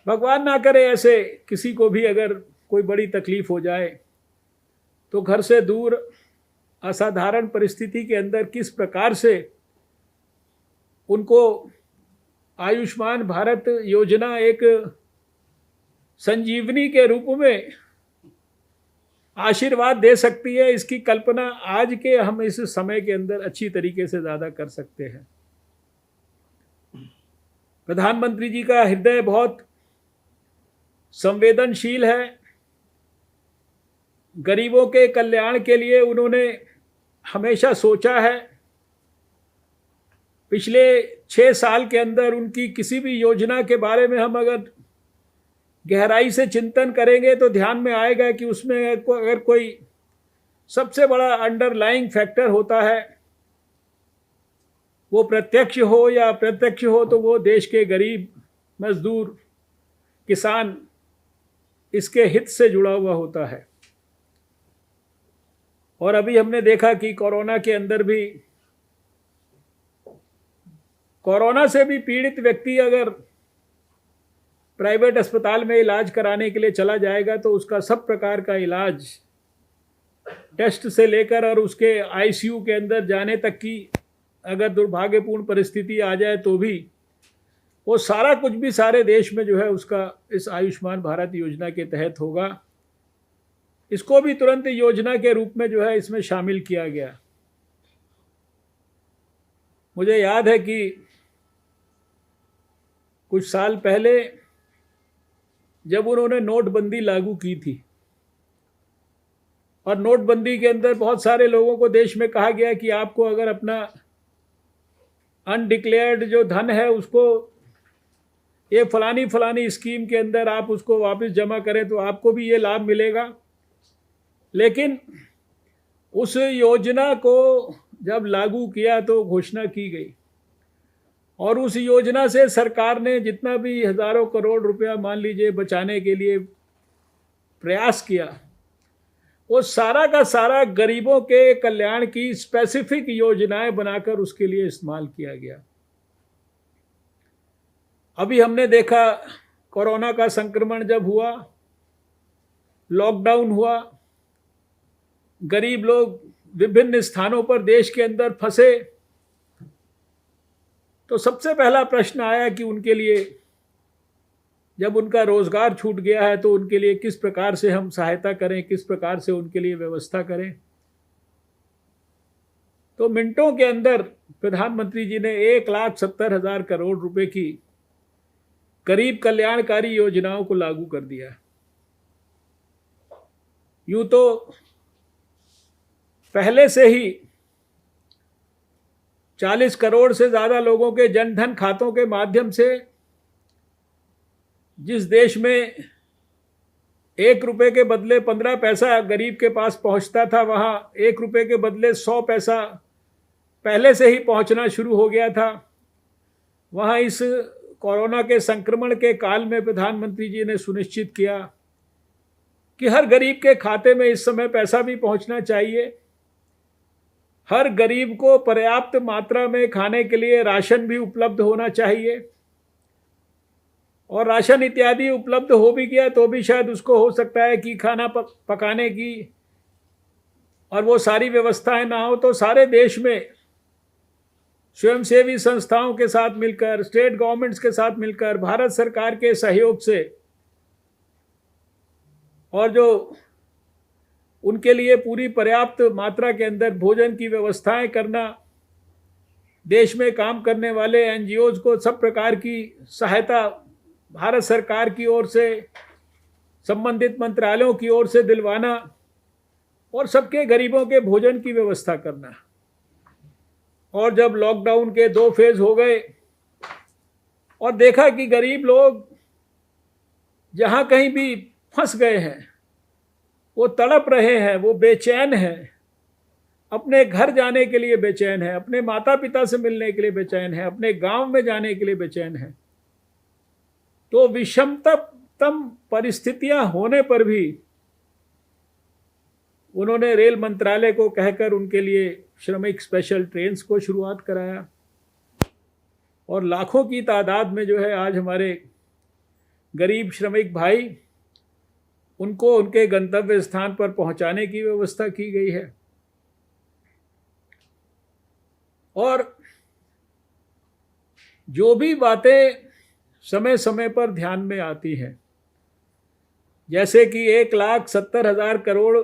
भगवान ना करे ऐसे किसी को भी अगर कोई बड़ी तकलीफ हो जाए, तो घर से दूर असाधारण परिस्थिति के अंदर किस प्रकार से उनको आयुष्मान भारत योजना एक संजीवनी के रूप में आशीर्वाद दे सकती है, इसकी कल्पना आज के हम इस समय के अंदर अच्छी तरीके से ज़्यादा कर सकते हैं। प्रधानमंत्री जी का हृदय बहुत संवेदनशील है। गरीबों के कल्याण के लिए उन्होंने हमेशा सोचा है। पिछले 6 साल के अंदर उनकी किसी भी योजना के बारे में हम अगर गहराई से चिंतन करेंगे तो ध्यान में आएगा कि उसमें अगर कोई सबसे बड़ा अंडरलाइंग फैक्टर होता है, वो प्रत्यक्ष हो या अप्रत्यक्ष हो, तो वो देश के गरीब, मजदूर, किसान, इसके हित से जुड़ा हुआ होता है। और अभी हमने देखा कि कोरोना के अंदर भी कोरोना से भी पीड़ित व्यक्ति अगर प्राइवेट अस्पताल में इलाज कराने के लिए चला जाएगा तो उसका सब प्रकार का इलाज, टेस्ट से लेकर और उसके आईसीयू के अंदर जाने तक की अगर दुर्भाग्यपूर्ण परिस्थिति आ जाए तो भी वो सारा कुछ भी सारे देश में जो है उसका इस आयुष्मान भारत योजना के तहत होगा। इसको भी तुरंत योजना के रूप में जो है इसमें शामिल किया गया। मुझे याद है कि कुछ साल पहले जब उन्होंने नोटबंदी लागू की थी और नोटबंदी के अंदर बहुत सारे लोगों को देश में कहा गया कि आपको अगर अपना अनडिक्लेयर्ड जो धन है उसको ये फलानी स्कीम के अंदर आप उसको वापस जमा करें तो आपको भी ये लाभ मिलेगा। लेकिन उस योजना को जब लागू किया तो घोषणा की गई और उस योजना से सरकार ने जितना भी हज़ारों करोड़ रुपया मान लीजिए बचाने के लिए प्रयास किया, वो सारा का सारा गरीबों के कल्याण की स्पेसिफिक योजनाएं बनाकर उसके लिए इस्तेमाल किया गया। अभी हमने देखा कोरोना का संक्रमण जब हुआ, लॉकडाउन हुआ, गरीब लोग विभिन्न स्थानों पर देश के अंदर फंसे, तो सबसे पहला प्रश्न आया कि उनके लिए जब उनका रोजगार छूट गया है तो उनके लिए किस प्रकार से हम सहायता करें, किस प्रकार से उनके लिए व्यवस्था करें। तो मिनटों के अंदर प्रधानमंत्री जी ने 1,70,000 करोड़ रुपए की गरीब कल्याणकारी योजनाओं को लागू कर दिया। यूं तो पहले से ही 40 करोड़ से ज़्यादा लोगों के जनधन खातों के माध्यम से जिस देश में 1 रुपये के बदले 15 पैसा गरीब के पास पहुंचता था, वहाँ 1 रुपये के बदले 100 पैसा पहले से ही पहुंचना शुरू हो गया था। वहाँ इस कोरोना के संक्रमण के काल में प्रधानमंत्री जी ने सुनिश्चित किया कि हर गरीब के खाते में इस समय पैसा भी पहुंचना चाहिए। हर गरीब को पर्याप्त मात्रा में खाने के लिए राशन भी उपलब्ध होना चाहिए और राशन इत्यादि उपलब्ध हो भी गया तो भी शायद उसको हो सकता है कि खाना पकाने की और वो सारी व्यवस्थाएं ना हो। तो सारे देश में स्वयंसेवी संस्थाओं के साथ मिलकर, स्टेट गवर्नमेंट्स के साथ मिलकर, भारत सरकार के सहयोग से और जो उनके लिए पूरी पर्याप्त मात्रा के अंदर भोजन की व्यवस्थाएं करना, देश में काम करने वाले एनजीओज को सब प्रकार की सहायता भारत सरकार की ओर से, संबंधित मंत्रालयों की ओर से दिलवाना और सबके गरीबों के भोजन की व्यवस्था करना। और जब लॉकडाउन के 2 फेज हो गए और देखा कि गरीब लोग जहाँ कहीं भी फंस गए हैं, वो तड़प रहे हैं, वो बेचैन हैं, अपने घर जाने के लिए बेचैन है, अपने माता पिता से मिलने के लिए बेचैन है, अपने गांव में जाने के लिए बेचैन है। तो विषमतम परिस्थितियां होने पर भी उन्होंने रेल मंत्रालय को कहकर उनके लिए श्रमिक स्पेशल ट्रेन्स को शुरुआत कराया और लाखों की तादाद में जो है आज हमारे गरीब श्रमिक भाई, उनको उनके गंतव्य स्थान पर पहुंचाने की व्यवस्था की गई है। और जो भी बातें समय समय पर ध्यान में आती हैं, जैसे कि 1,70,000 करोड़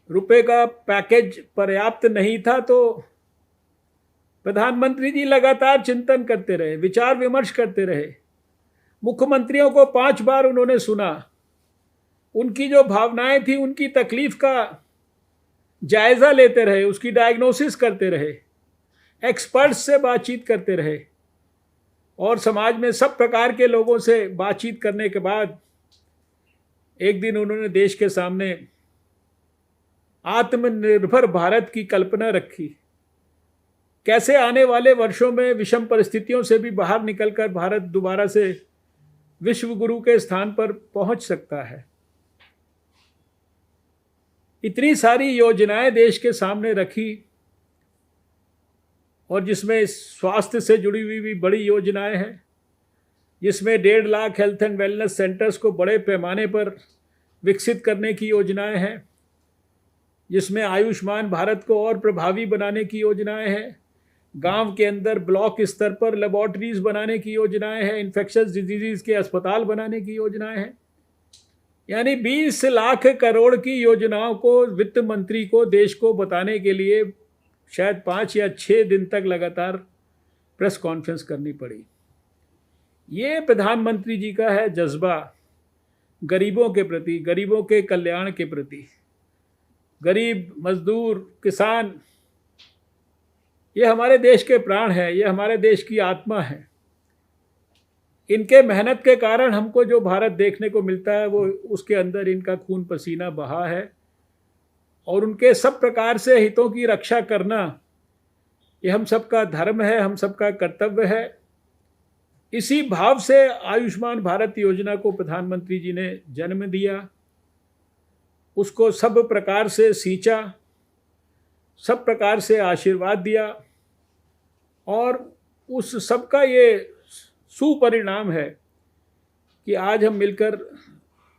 रुपए का पैकेज पर्याप्त नहीं था, तो प्रधानमंत्री जी लगातार चिंतन करते रहे, विचार विमर्श करते रहे। मुख्यमंत्रियों को 5 बार उन्होंने सुना, उनकी जो भावनाएं थी, उनकी तकलीफ का जायजा लेते रहे, उसकी डायग्नोसिस करते रहे, एक्सपर्ट्स से बातचीत करते रहे और समाज में सब प्रकार के लोगों से बातचीत करने के बाद एक दिन उन्होंने देश के सामने आत्मनिर्भर भारत की कल्पना रखी। कैसे आने वाले वर्षों में विषम परिस्थितियों से भी बाहर निकलकर भारत दोबारा से विश्व गुरु के स्थान पर पहुंच सकता है। इतनी सारी योजनाएं देश के सामने रखी और जिसमें स्वास्थ्य से जुड़ी हुई भी बड़ी योजनाएं हैं, जिसमें 1.5 lakh health and wellness centres को बड़े पैमाने पर विकसित करने की योजनाएं हैं, जिसमें आयुष्मान भारत को और प्रभावी बनाने की योजनाएं हैं, गांव के अंदर ब्लॉक स्तर पर लेबॉर्ट्रीज बनाने की योजनाएं हैं, इन्फेक्शस डिजीज़ के अस्पताल बनाने की योजनाएं हैं। यानी 20 लाख करोड़ की योजनाओं को वित्त मंत्री को देश को बताने के लिए शायद 5 या 6 दिन तक लगातार प्रेस कॉन्फ्रेंस करनी पड़ी। ये प्रधानमंत्री जी का है जज्बा गरीबों के प्रति, गरीबों के कल्याण के प्रति। गरीब, मजदूर, किसान, ये हमारे देश के प्राण हैं, ये हमारे देश की आत्मा है। इनके मेहनत के कारण हमको जो भारत देखने को मिलता है वो उसके अंदर इनका खून पसीना बहा है, और उनके सब प्रकार से हितों की रक्षा करना ये हम सबका धर्म है, हम सबका कर्तव्य है। इसी भाव से आयुष्मान भारत योजना को प्रधानमंत्री जी ने जन्म दिया, उसको सब प्रकार से सींचा, सब प्रकार से आशीर्वाद दिया, और उस सबका ये सुपरिणाम है कि आज हम मिलकर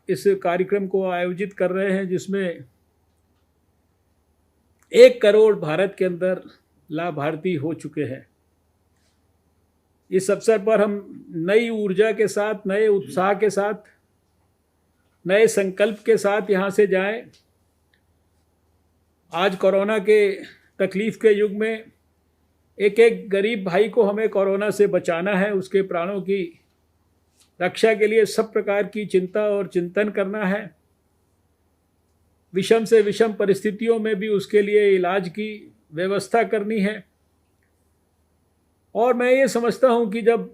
इस कार्यक्रम को आयोजित कर रहे हैं, जिसमें 1 करोड़ भारत के अंदर लाभार्थी हो चुके हैं। इस अवसर पर हम नई ऊर्जा के साथ, नए उत्साह के साथ, नए संकल्प के साथ यहाँ से जाएं। आज कोरोना के तकलीफ़ के युग में एक एक गरीब भाई को हमें कोरोना से बचाना है, उसके प्राणों की रक्षा के लिए सब प्रकार की चिंता और चिंतन करना है। विषम से विषम परिस्थितियों में भी उसके लिए इलाज की व्यवस्था करनी है। और मैं ये समझता हूँ कि जब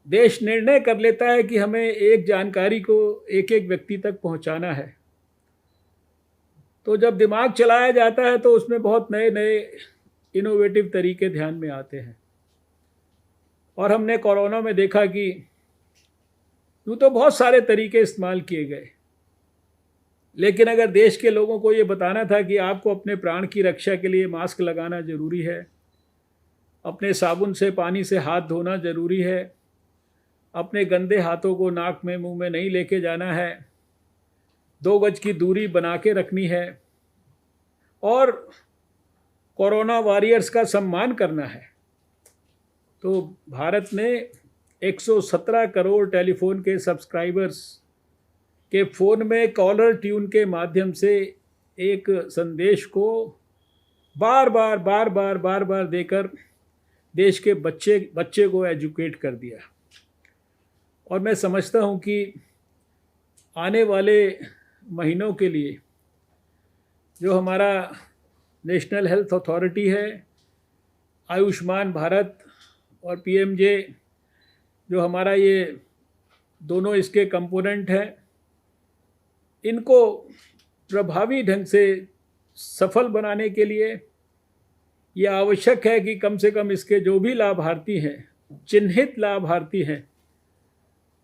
देश निर्णय कर लेता है कि हमें एक जानकारी को एक एक व्यक्ति तक पहुँचाना है, तो जब दिमाग चलाया जाता है तो उसमें बहुत नए नए इनोवेटिव तरीके ध्यान में आते हैं। और हमने कोरोना में देखा कि यूँ तो बहुत सारे तरीके इस्तेमाल किए गए, लेकिन अगर देश के लोगों को ये बताना था कि आपको अपने प्राण की रक्षा के लिए मास्क लगाना ज़रूरी है, अपने साबुन से, पानी से हाथ धोना ज़रूरी है, अपने गंदे हाथों को नाक में, मुंह में नहीं लेके जाना है, 2 गज की दूरी बना के रखनी है, और कोरोना वॉरियर्स का सम्मान करना है, तो भारत ने 117 करोड़ टेलीफोन के सब्सक्राइबर्स के फ़ोन में कॉलर ट्यून के माध्यम से एक संदेश को बार बार देकर देश के बच्चे को एजुकेट कर दिया। और मैं समझता हूँ कि आने वाले महीनों के लिए जो हमारा नेशनल हेल्थ अथॉरिटी है, आयुष्मान भारत और पीएमजे, जो हमारा ये दोनों इसके कंपोनेंट हैं, इनको प्रभावी ढंग से सफल बनाने के लिए ये आवश्यक है कि कम से कम इसके जो भी लाभार्थी हैं, चिन्हित लाभार्थी हैं,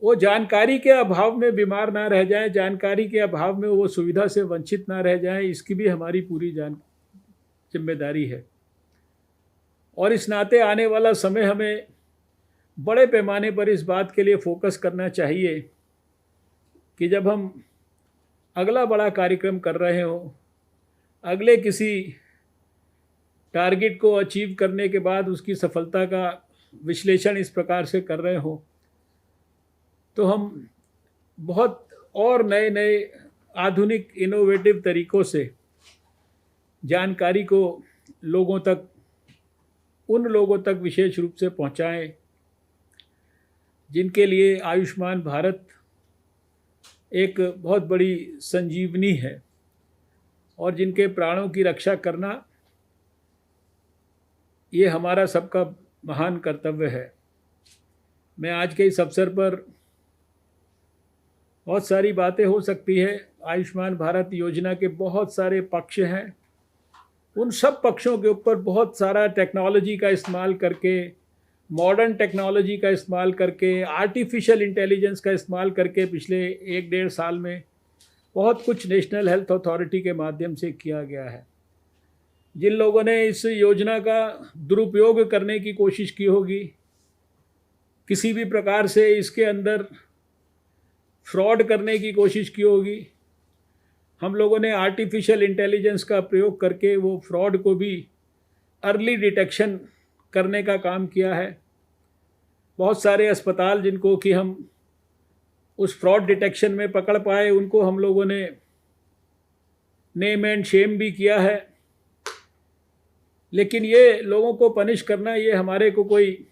वो जानकारी के अभाव में बीमार ना रह जाएं, जानकारी के अभाव में वो सुविधा से वंचित ना रह जाएं, इसकी भी हमारी पूरी जिम्मेदारी है। और इस नाते आने वाला समय हमें बड़े पैमाने पर इस बात के लिए फोकस करना चाहिए कि जब हम अगला बड़ा कार्यक्रम कर रहे हो, अगले किसी टारगेट को अचीव करने के बाद उसकी सफलता का विश्लेषण इस प्रकार से कर रहे हो, तो हम बहुत और नए नए आधुनिक इनोवेटिव तरीक़ों से जानकारी को लोगों तक, उन लोगों तक विशेष रूप से पहुंचाएं जिनके लिए आयुष्मान भारत एक बहुत बड़ी संजीवनी है, और जिनके प्राणों की रक्षा करना ये हमारा सबका महान कर्तव्य है। मैं आज के इस अवसर पर, बहुत सारी बातें हो सकती है, आयुष्मान भारत योजना के बहुत सारे पक्ष हैं, उन सब पक्षों के ऊपर बहुत सारा टेक्नोलॉजी का इस्तेमाल करके, मॉडर्न टेक्नोलॉजी का इस्तेमाल करके, आर्टिफिशियल इंटेलिजेंस का इस्तेमाल करके पिछले 1-1.5 साल में बहुत कुछ नेशनल हेल्थ अथॉरिटी के माध्यम से किया गया है। जिन लोगों ने इस योजना का दुरुपयोग करने की कोशिश की होगी, किसी भी प्रकार से इसके अंदर फ्रॉड करने की कोशिश की होगी, हम लोगों ने आर्टिफिशियल इंटेलिजेंस का प्रयोग करके वो फ्रॉड को भी अर्ली डिटेक्शन करने का काम किया है। बहुत सारे अस्पताल जिनको कि हम उस फ्रॉड डिटेक्शन में पकड़ पाए, उनको हम लोगों ने नेम एंड शेम भी किया है। लेकिन ये लोगों को पनिश करना, ये हमारे को कोई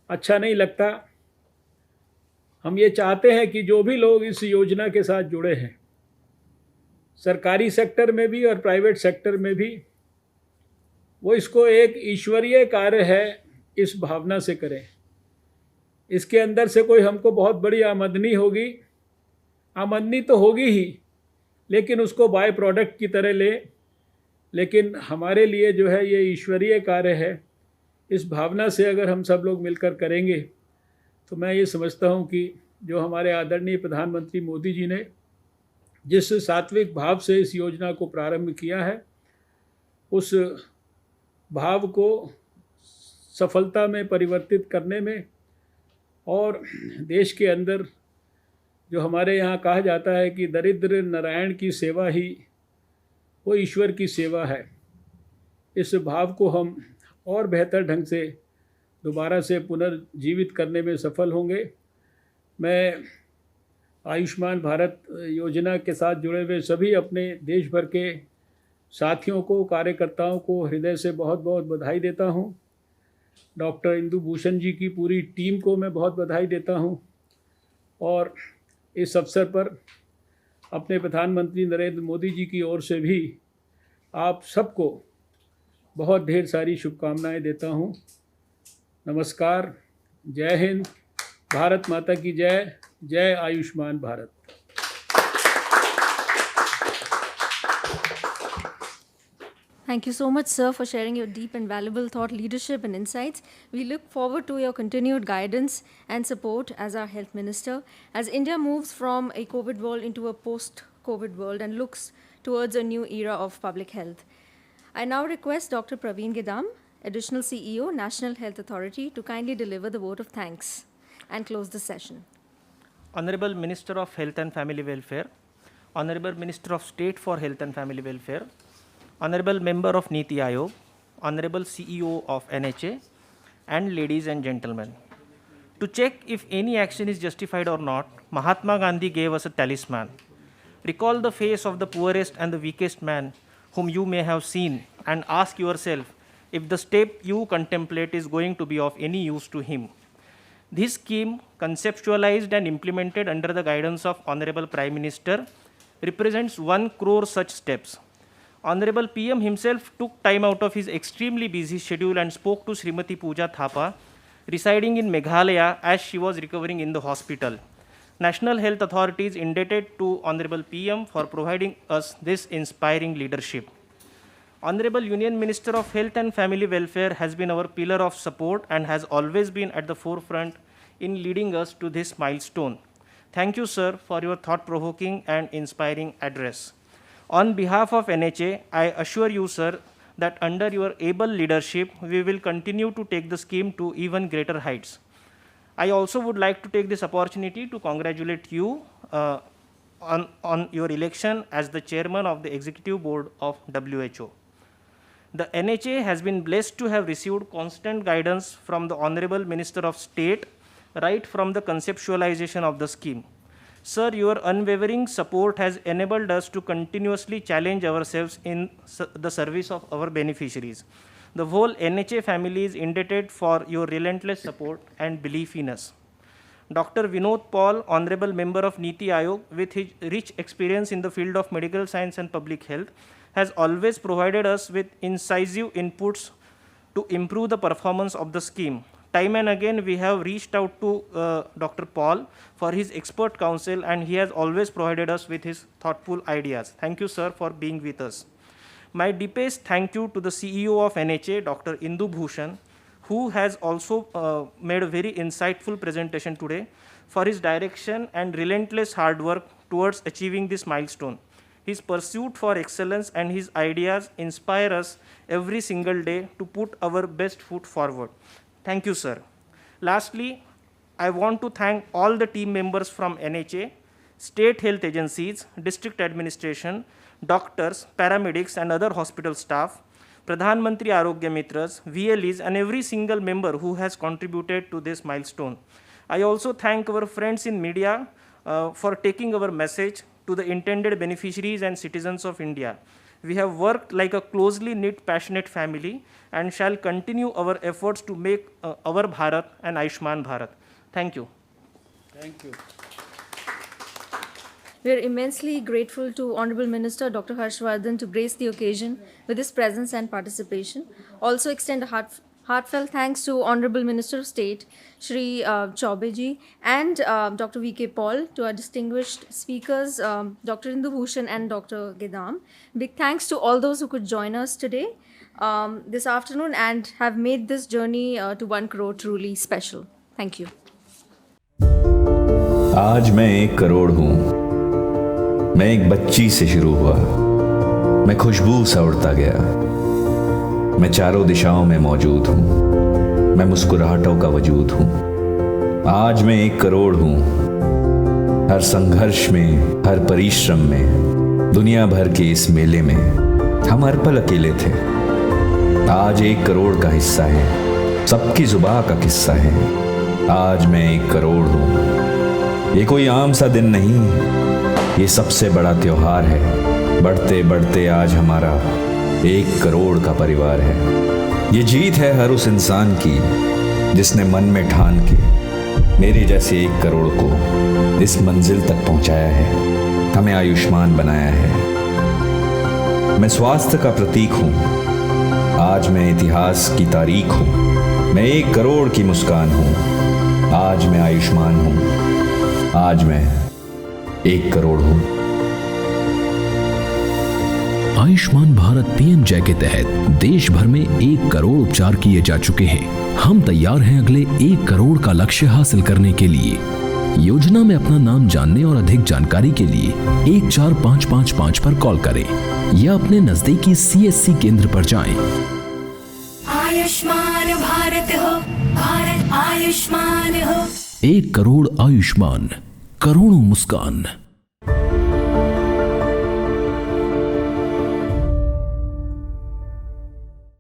अच्छा नहीं लगता। हम ये चाहते हैं कि जो भी लोग इस योजना के साथ जुड़े हैं, सरकारी सेक्टर में भी और प्राइवेट सेक्टर में भी, वो इसको एक ईश्वरीय कार्य है इस भावना से करें। इसके अंदर से कोई हमको बहुत बड़ी आमदनी होगी, आमदनी तो होगी ही, लेकिन उसको बाय प्रोडक्ट की तरह ले। लेकिन हमारे लिए जो है ये ईश्वरीय कार्य है। इस भावना से अगर हम सब लोग मिलकर करेंगे तो मैं ये समझता हूँ कि जो हमारे आदरणीय प्रधानमंत्री मोदी जी ने जिस सात्विक भाव से इस योजना को प्रारंभ किया है, उस भाव को सफलता में परिवर्तित करने में, और देश के अंदर जो हमारे यहाँ कहा जाता है कि दरिद्र नारायण की सेवा ही वो ईश्वर की सेवा है, इस भाव को हम और बेहतर ढंग से दोबारा से पुनर्जीवित करने में सफल होंगे। मैं आयुष्मान भारत योजना के साथ जुड़े हुए सभी अपने देश भर के साथियों को, कार्यकर्ताओं को हृदय से बहुत बहुत बधाई देता हूँ। डॉक्टर इंदु भूषण जी की पूरी टीम को मैं बहुत बधाई देता हूँ, और इस अवसर पर अपने प्रधानमंत्री नरेंद्र मोदी जी की ओर से भी आप सबको बहुत ढेर सारी शुभकामनाएं देता हूँ। नमस्कार, जय हिंद, भारत माता की जय, जय Ayushman Bharat. Thank you so much, sir, for sharing your deep and valuable thought, leadership, and insights. We look forward to your continued guidance and support as our health minister, as India moves from a COVID world into a post-COVID world and looks towards a new era of public health. I now request Dr. Praveen Gidam, Additional CEO, National Health Authority, to kindly deliver the vote of thanks and close the session. Honorable Minister of Health and Family Welfare, Honorable Minister of State for Health and Family Welfare, Honorable Member of Niti Aayog, Honorable CEO of NHA, and ladies and gentlemen. To check if any action is justified or not, Mahatma Gandhi gave us a talisman. Recall the face of the poorest and the weakest man whom you may have seen and ask yourself if the step you contemplate is going to be of any use to him. This scheme, conceptualized and implemented under the guidance of Honorable Prime Minister, represents 1 crore such steps. Honorable PM himself took time out of his extremely busy schedule and spoke to Srimati Pooja Thapa, residing in Meghalaya, as she was recovering in the hospital. National Health Authority is indebted to Honorable PM for providing us this inspiring leadership. Honorable Union Minister of Health and Family Welfare has been our pillar of support and has always been at the forefront in leading us to this milestone. Thank you, sir, for your thought-provoking and inspiring address. On behalf of NHA, I assure you, sir, that under your able leadership, we will continue to take the scheme to even greater heights. I also would like to take this opportunity to congratulate you on your election as the chairman of the executive board of WHO. The NHA has been blessed to have received constant guidance from the Honorable Minister of State right from the conceptualization of the scheme. Sir, your unwavering support has enabled us to continuously challenge ourselves in the service of our beneficiaries. The whole NHA family is indebted for your relentless support and belief in us. Dr. Vinod Paul, Honorable Member of Niti Aayog, with his rich experience in the field of medical science and public health, has always provided us with incisive inputs to improve the performance of the scheme. Time and again, we have reached out to Dr. Paul for his expert counsel, and he has always provided us with his thoughtful ideas. Thank you, sir, for being with us. My deepest thank you to the CEO of NHA, Dr. Indu Bhushan, who has also made a very insightful presentation today, for his direction and relentless hard work towards achieving this milestone. His pursuit for excellence and his ideas inspire us every single day to put our best foot forward. Thank you, sir. Lastly, I want to thank all the team members from NHA, state health agencies, district administration, doctors, paramedics, and other hospital staff, Pradhan Mantri Arogya Mitras, VLEs, and every single member who has contributed to this milestone. I also thank our friends in media for taking our message to the intended beneficiaries and citizens of India. We have worked like a closely knit, passionate family and shall continue our efforts to make our Bharat an Ayushman Bharat. Thank you. Thank you. We are immensely grateful to Honorable Minister Dr. Harshvardhan to grace the occasion with his presence and participation. Also extend a heartfelt thanks to Honorable Minister of State, Shri Chaube ji, and Dr. V.K. Paul, to our distinguished speakers, Dr. Indu Bhushan and Dr. Gedam. Big thanks to all those who could join us today, this afternoon, and have made this journey to 1 crore truly special. Thank you. आज मैं 1 करोड़ हूँ। मैं एक बच्ची से शुरू हुआ, मैं खुशबू सा उड़ता गया। मैं चारों दिशाओं में मौजूद हूँ, मैं मुस्कुराहटों का वजूद हूँ। आज मैं 1 करोड़ हूँ। हर संघर्ष में, हर परिश्रम में, दुनिया भर के इस मेले में हम हर पल अकेले थे। आज 1 करोड़ का हिस्सा है, सबकी जुबां का किस्सा है। आज मैं 1 करोड़ हूँ। ये कोई आम सा दिन नहीं, ये सबसे बड़ा त्योहार है। बढ़ते बढ़ते आज हमारा 1 करोड़ का परिवार है। ये जीत है हर उस इंसान की जिसने मन में ठान के मेरे जैसे 1 करोड़ को इस मंजिल तक पहुंचाया है, हमें आयुष्मान बनाया है। मैं स्वास्थ्य का प्रतीक हूँ, आज मैं इतिहास की तारीख हूँ। मैं 1 करोड़ की मुस्कान हूँ, आज मैं आयुष्मान हूँ। आज मैं 1 करोड़ हूँ। आयुष्मान भारत पीएमजे के तहत देश भर में 1 करोड़ उपचार किए जा चुके हैं। हम तैयार हैं अगले 1 करोड़ का लक्ष्य हासिल करने के लिए। योजना में अपना नाम जानने और अधिक जानकारी के लिए 14555 पर कॉल करें या अपने नजदीकी CSC केंद्र पर जाएं। आयुष्मान भारत हो, भारत आयुष्मान हो। 1 करोड़ आयुष्मान, करोड़ों मुस्कान।